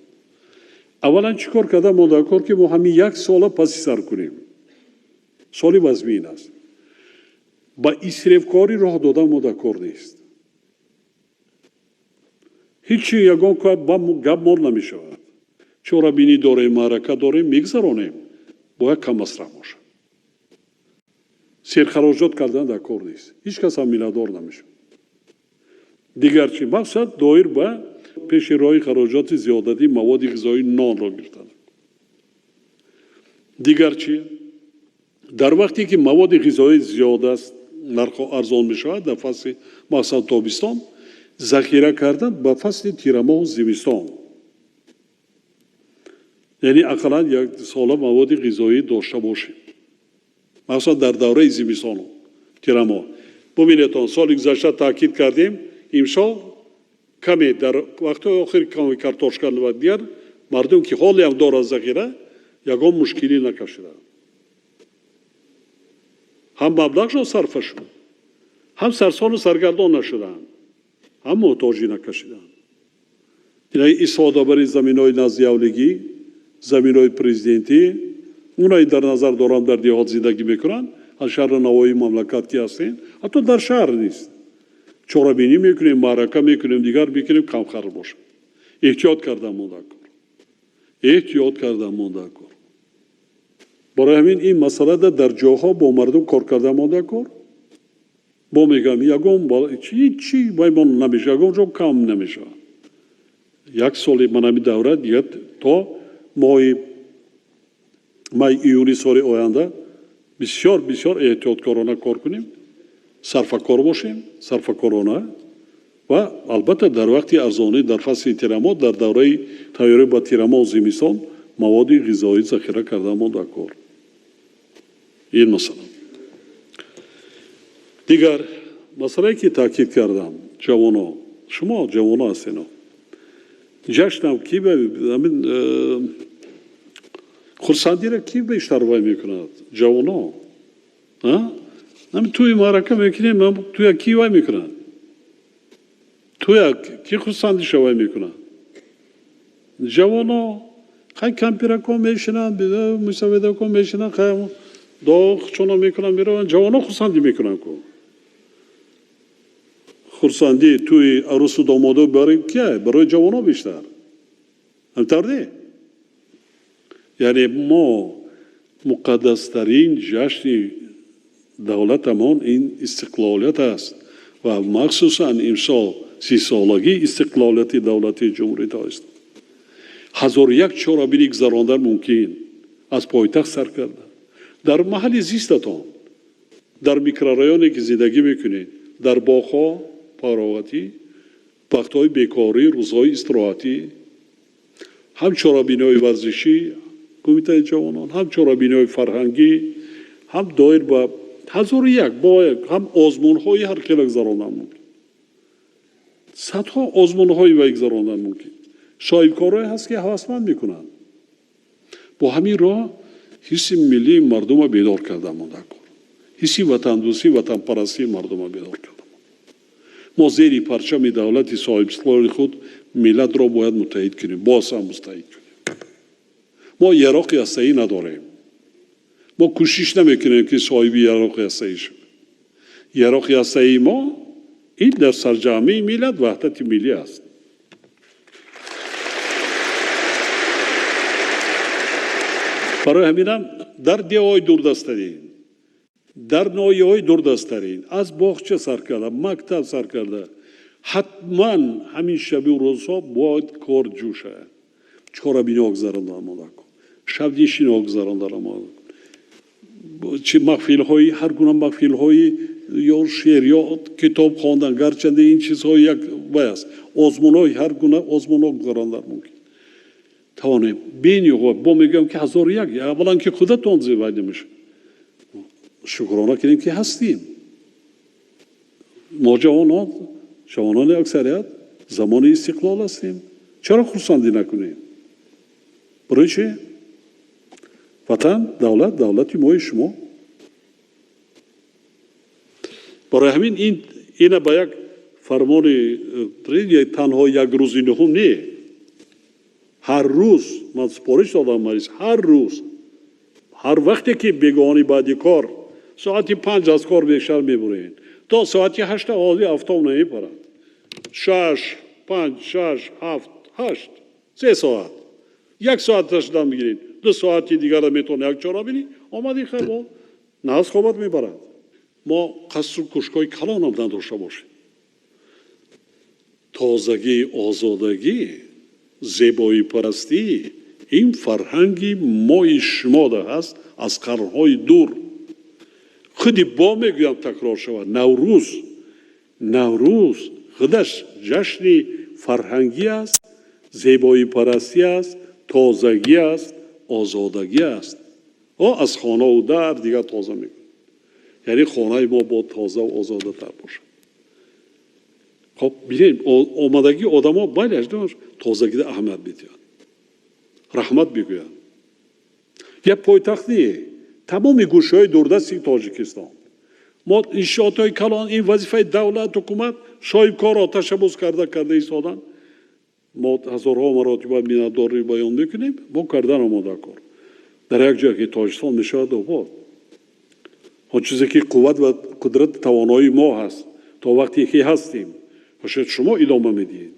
اولا چیکار کردم ما در کار که ما همین یک سال پس سر کنیم. سالی وزمین است. با اسرافکاری راه دادن ما در کار نیست. هیچی یگان که با گپ مال نمی شود. چرا بینی داریم معرکه داریم میگذرانیم. باید کم مصرف باشه. سرخراجات کردن در کار نیست. هیچ کس هم میلیاردر نمیشه. دیگر چی؟ مقصد دایر به پیش راه خراجات زیادتی مواد غذایی نان را گرفتن. دیگر چی؟ در وقتی که مواد غذایی زیاد است نرخ ارزان می شود در فصل مثلا تابستان ذخیره کردن به فصل تیرماه و زمستان. یعنی اقلا یک سال مواد غذایی داشته باشیم. مثلا در دوره زمستان تیرماه. ببینید سال گذشته تاکید کردیم امسال کمی در وقت آخر کمی کارتوشکا و دیگر مردم که حالی هم دارند ذخیره یگان مشکلی نکشیدند. هم مبلغشان صرف شد هم سرسان و سرگردان نشدند هم محتاجی نکشیدند. یعنی استفاده بر زمین‌های نزدیاولگی زمین‌های پرزیدنتی اونایی در نظر دارم در دیهات زندگی میکنن از شهر نوایی مملکت که هستین حتی در شهر نیست چورابینی میکنیم معرکه میکنیم دیگر میکنیم کم خر باشه. احتیاط کردم مونده کار. با برای همین این مسئله در جاها با مردم کار کرده مانده کار. با میگم یکم با چی بایمون نمیشه، یکم جو کم نمیشه. یک سالی من همین دوره دیگه تا مای ایونی سال آینده بسیار احتیاطکارانه کار کنیم، صرفه‌کار باشیم، صرفه‌کارانه و البته در وقتی ارزانی در فصل تیرما در دوره تیاری با تیرما و زمستان مواد غذایی ذخیره کرده مانده کار. این مسئله. دیگر مسئله که تاکید کردم، جوانا، شما جوانا هستین. جشنم کی خورسندی را کی بیشتر وای میکند؟ جوانا. توی معرکه میکنیم، توی کی وای میکند؟ توی کی خورسندی شوای میکند؟ جوانا خیلی کمپیره کن میشنن، مسابقه کن میشنن، خیلی داغ چونا میکنن میرون. جوانا خورسندی میکنن کن. خورسندی توی عروس و دامادو برای کیه؟ برای جوانا بیشتر. همطور نه؟ یعنی ما مقدسترین جشن دولتمان این استقلالیت است و مخصوصا امسال 30 سالگی استقلالیت دولت جمهوری است. 1001 چاره‌بینی گذراندن ممکن از پایتخت سر کرده. در محل زیستتان، در میکرورایانی که زندگی میکنید، در باغ‌ها پاراواتی، وقت‌های بیکاری، روزهای استراحتی، هم چاره‌بینی‌های ورزشی، کمیته جوانان، هم چاره‌بینی‌های فرهنگی، هم دایر با 1001 با هم آزمون‌های هر خیلی گذراندن ممکن. صدها آزمون‌های و گذراندن ممکن. شایبکارایی هست که هوسمند میکنن. با همین راه حس ملی مردم بیدار کرده مانده کن. حس وطن دوستی، وطن پرستی مردم بیدار کرده. ما زیر پرچم دولت صاحب استقلال خود ملت را باید متحد کنیم، باز هم متحد کنیم. ما یراقی هسته‌ای نداریم. ما کوشش نمیکنیم که صاحب یراقی هسته‌ای شویم. یراقی هسته‌ای ما این در سرجامه ملت وحدت ملی است. برای همینم در دیهای دوردست‌ترین، در ناحیه‌های دوردست‌ترین از باغچه سر کرده، مکتب سر کرده، حتما همین شب و روزها باید کار جوشه. چاره‌بینی گذراندن مانده کن، شب‌نشینی گذراندن مانده کن. چه محفل‌هایی، هر گونه محفل‌هایی یا شعر یا کتاب خواندن، گرچنده این چیزها یک است. آزمون‌های هر گونه آزمون‌ها گذراندن ممکن. توانیم بینی با میگم که 1001 اولا که خودتون زیبایی نمیشه. شکرانه کنیم که هستیم. ما جوانان اکثریت زمان استقلال هستیم. چرا خورسندی نکنیم؟ برای چه؟ وطن، دولتی مای شما. برای همین این با یک فرمان تنها یک روزی نهم نه. هر روز من سپارش دادم مریض، هر روز، هر وقتی که بگانی بعد کار ساعتی 5 از کار بیشتر میبرین تا ساعتی 8 آزی افتام نمیپرد. 6 5 6 7 8 3 ساعت 1 ساعت تشدم میگیرین 2 ساعتی دیگر را میتونه یک چارا بینی آمدی خیلی با نه از خوابت میبرد. ما قصر و کشکای کلان هم نداشته باشیم. تازگی، آزادگی، زیبایی پرستی این فرهنگی مای شما ده هست از قرنهای دور. خودی با میگویم تکرار شود. نوروز خودش جشن فرهنگی است، زیبایی پرستی است، تازگی است، آزادگی است. از خانه و در دیگر تازه میگویم. یعنی خانه ما با تازه و آزاده تر باشه. خب ببینید آمدگی آدم ها باید تازگی ده اهمیت بیدید. رحمت بگوید. یک پایتخت نیه. تمام گوشه های دوردستی تاجیکستان. ما انشاءات های کلان این وظیفه دولت حکومت شایب کار را تشبوس کرده ایستادن. ما هزارها مراتب مینداری بیان میکنیم با کردن آماده کار. در یک جای که تاجیکستان میشود آباد. آن چیزی که قوت و قدرت توانایی ما هست تا وقتی که هستیم باشد شما ادامه میدید.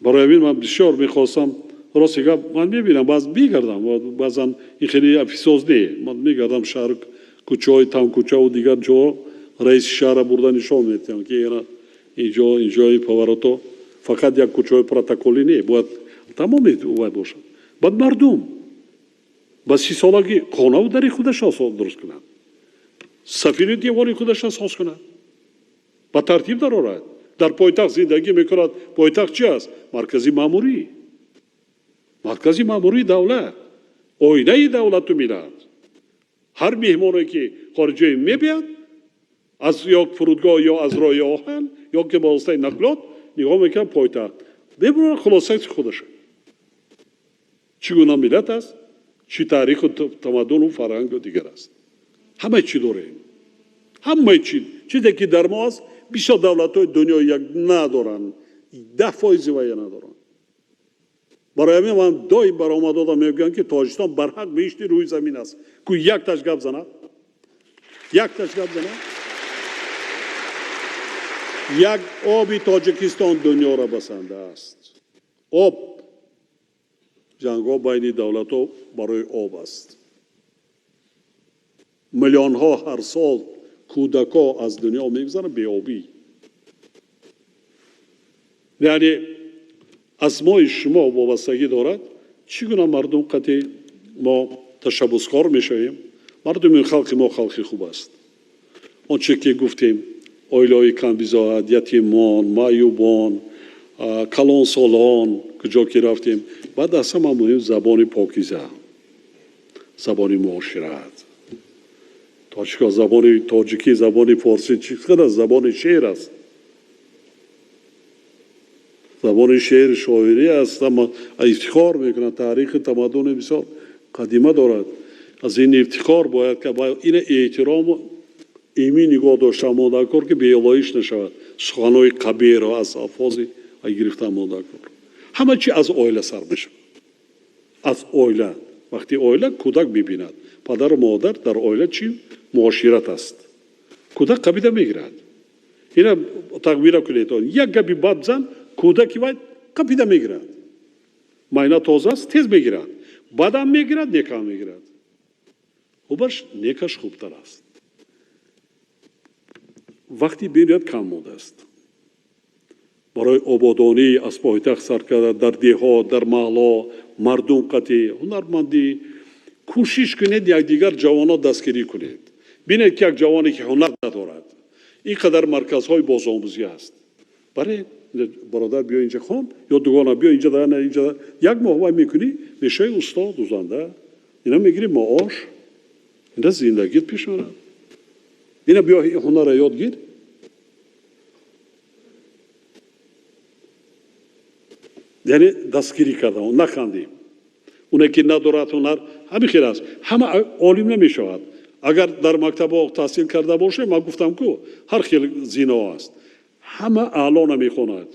برای همین من بسیار میخواستم راستی گپ من میبینم باز میگردم بازم این خیلی افسوس نیست من میگردم شهر کوچه های تام کوچه و دیگر جا رئیس شهر بردن نشان میدم که اینجای پاوراتو فقط یک کوچه های پروتکلی نیست باید تمامی باشه بعد مردم با 30 سالگی خانه و دری خودش درست کنند سفیر دیواری خودش ساز کنند با ترتیب دارد در پایتخت زندگی میکند پایتخت چی است مرکزی ماموری دولت آینه دولت و ملت هر مهمانی که خارجی میبیاد از یک فرودگاه یا از راه آهن یا که با واسطه نقلات نگاه میکنه پایتخت ببینن خلاصه خودش چگونه ملت است چی تاریخ و تمدن و فرهنگ و دیگر است همه چی داریم همه چیزی که در ما است بیشتر دولت‌های دنیا یک ندارن 10% وای ندارن برای همین من دایم برآمد دادم میگن که تاجیکستان برحق بیشتر روی زمین است که یک تاش گپ زند یک آبی تاجیکستان دنیا را بسنده است آب جنگ‌ها بین دولت‌ها برای آب است میلیون‌ها هر سال کودک‌ها از دنیا میگذرن بی آبی یعنی از ما شما وابستگی دارد چگونه مردم قطعی ما تشبثکار میشویم مردم این خلق ما خلقی خوب است آنچه که گفتیم اویلای کم بیزاید یتیمان معیوبان کلان سالان کجا که رفتیم بعد از همه مهم زبان پاکیزه زبان معاشرت تاجیک زبان تاجیکی زبان فارسی چقدر زبان شعر است زبان شعر شاعری است اما افتخار میکنه تاریخ تمدن بسیار قدیمه دارد از این افتخار باید که باید این احترام ایمی نگاه داشته مانده کار که بیالایش نشود سخنهای کبیر را از الفاظ گرفته مانده کار همه چی از اویله سر میشه از اویله وقتی اویله کودک ببیند پدر و مادر در اویله چی معاشرت است کودک قبیده میگیرد اینا تغییر کنید یک گپی بد زن کودکی باید قبیده میگیرد ماینا تازه است تیز میگیرد بعدم میگیرد نیکا میگیرد خوبش نیکش خوبتر است وقتی بینید کم مانده است برای آبادانی از پایتخت سر کرده در دیهات در محله مردم قطعی هنرمندی کوشش کنید یک دیگر جوانا دستگیری کنید بینید که یک جوانی که هنر ندارد اینقدر مرکزهای بازآموزی است برای برادر بیا اینجا خان یا دوگانه بیا اینجا در اینجا یک ماه وای میکنی میشه استاد دوزنده اینا میگیری معاش اینا زندگیت پیش میره اینا بیا هنر یاد گیر یعنی دستگیری کردن نخندیم اونه که ندارد هنر همین خیلی است همه عالم نمیشود اگر در مکتب تحصیل کرده باشه من گفتم که هر خیلی زینا است همه اعلا نمیخواند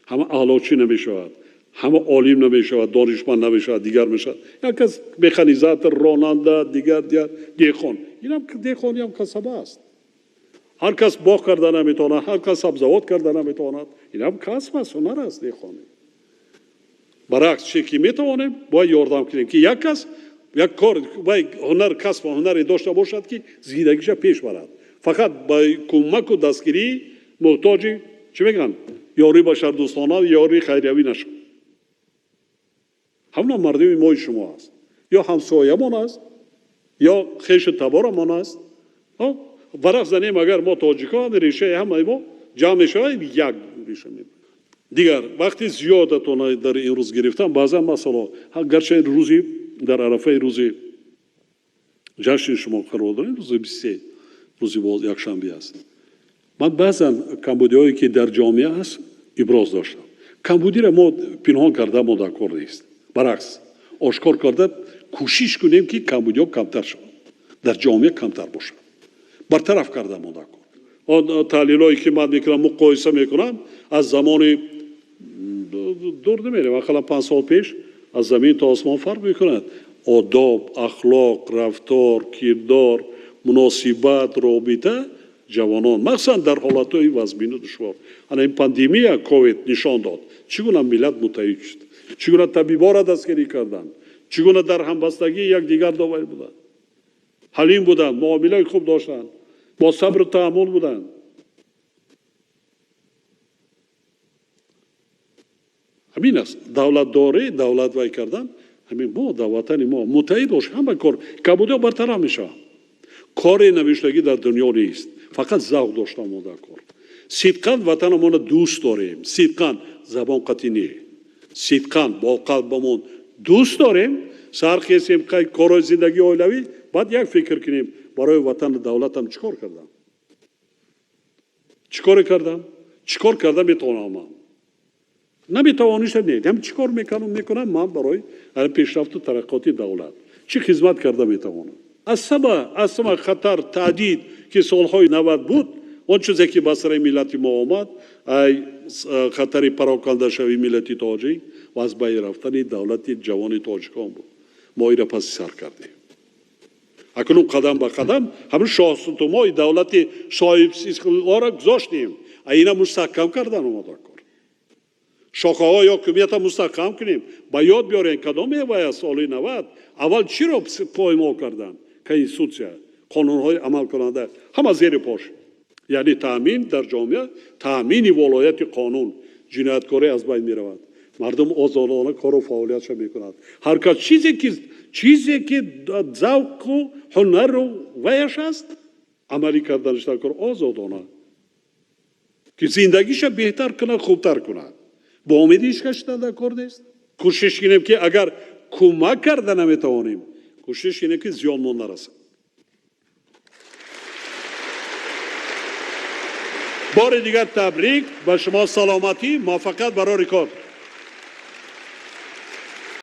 همه اعلا چی نمیشود همه عالم نمیشود دانشمند نمیشود دیگر میشود یک کس مکانیزاتور راننده دیگر دیخان این هم دیخانی هم کسب است هر کس باغ کردن نمیتواند هر کس سبزوات کردن نمیتواند این هم کسب است هنر است دیخانی برعکس چی که میتوانیم باید یاردم کنیم که یک کس یک کار باید هنر کسب و هنری داشته باشد که زندگیش پیش برد فقط با کمک و دستگیری محتاج چی میگن یاری بشردوستانه یاری خیریوی نشد همون مردم ما شما است یا همسایه من است یا خیش تبار من است ورق زنیم اگر ما تاجیکان ریشه همه ما جمع شویم یک ریشه میبریم دیگر وقتی زیادتون در این روز گرفتم بعضا مثلا گرچه روزی در عرفه روزی جشن شما قرار داریم روز 23 روزی باز یک شنبه است من بعضا کمبودیایی که در جامعه است ابراز داشتم کمبودی را ما پنهان کرده ما دکار نیست برعکس آشکار کرده کوشش کنیم که کمبودی کمتر شود در جامعه کمتر باشد برطرف کرده ما دکار آن تحلیلایی که من میکنم مقایسه میکنم از زمان دور نمیره مثلا 5 سال پیش از زمین تا آسمان فرق میکند آداب اخلاق رفتار کردار مناسبت رابطه جوانان مخصوصا در حالتهای وضعیت دشوار. این پاندمی کووید نشان داد چگونه ملت متحد شد، چگونه طبیبا را دستگیری کردند، چگونه در همبستگی یکدیگر داور بودند، حلیم بودند، معامله خوب داشتند، با صبر و تحمل بودند. همین است دولت داره، دولت وای کردن. همین ما وطن ما متحد باش، همه کار کبوده برطرف میشه. کار نوشتگی در دنیا نیست، فقط ذوق داشتن ما در کار. صدقاً وطن ما دوست داریم، صدقاً زبان قطعی نیست، صدقاً با قلبمون دوست داریم. سر خیسیم که کار زندگی اولوی، بعد یک فکر کنیم برای وطن دولتم چیکار کردم، چیکار کردم میتونم. نمیتوانیشم نیست، هم چیکار میکنم من برای پیشرفت و ترقیات دولت چی خدمت کرده میتوانم. از سبا خطر تهدید که سالهای 90 بود، اون چیزی که به سر ملت ما آمد، خطر پراکنده شوی ملت تاجیک و از بین رفتن دولت جوان تاجیکان بود. ما این را پس سر کردیم. اکنون قدم به قدم همون شاهستان‌های دولت صاحب استقلال را گذاشتیم. اینا مستحکم کردن اومد کار. شاخه های حکومت مستحکم کنیم. با یاد بیارین کدام میوه سال 90 اول چی را پایمال کردن؟ کنستیتوسیا، قانون های عمل کننده همه زیر پاش. یعنی تامین در جامعه، تامین ولایت قانون، جنایتکاری از بین می رود. مردم آزادانه کار و فعالیتش میکنند. هر کس چیزی که ذوق و هنر و ویش است عملی کردنش در کار آزادانه که زندگیش بهتر کنه، خوبتر کنه. با امیدیش کشته در کار نیست. کوشش کنیم که اگر کمک کرده نمیتوانیم، کوشش کنیم که زیانمان نرسد. بار دیگر تبریک به شما، سلامتی، موفقیت برای کار.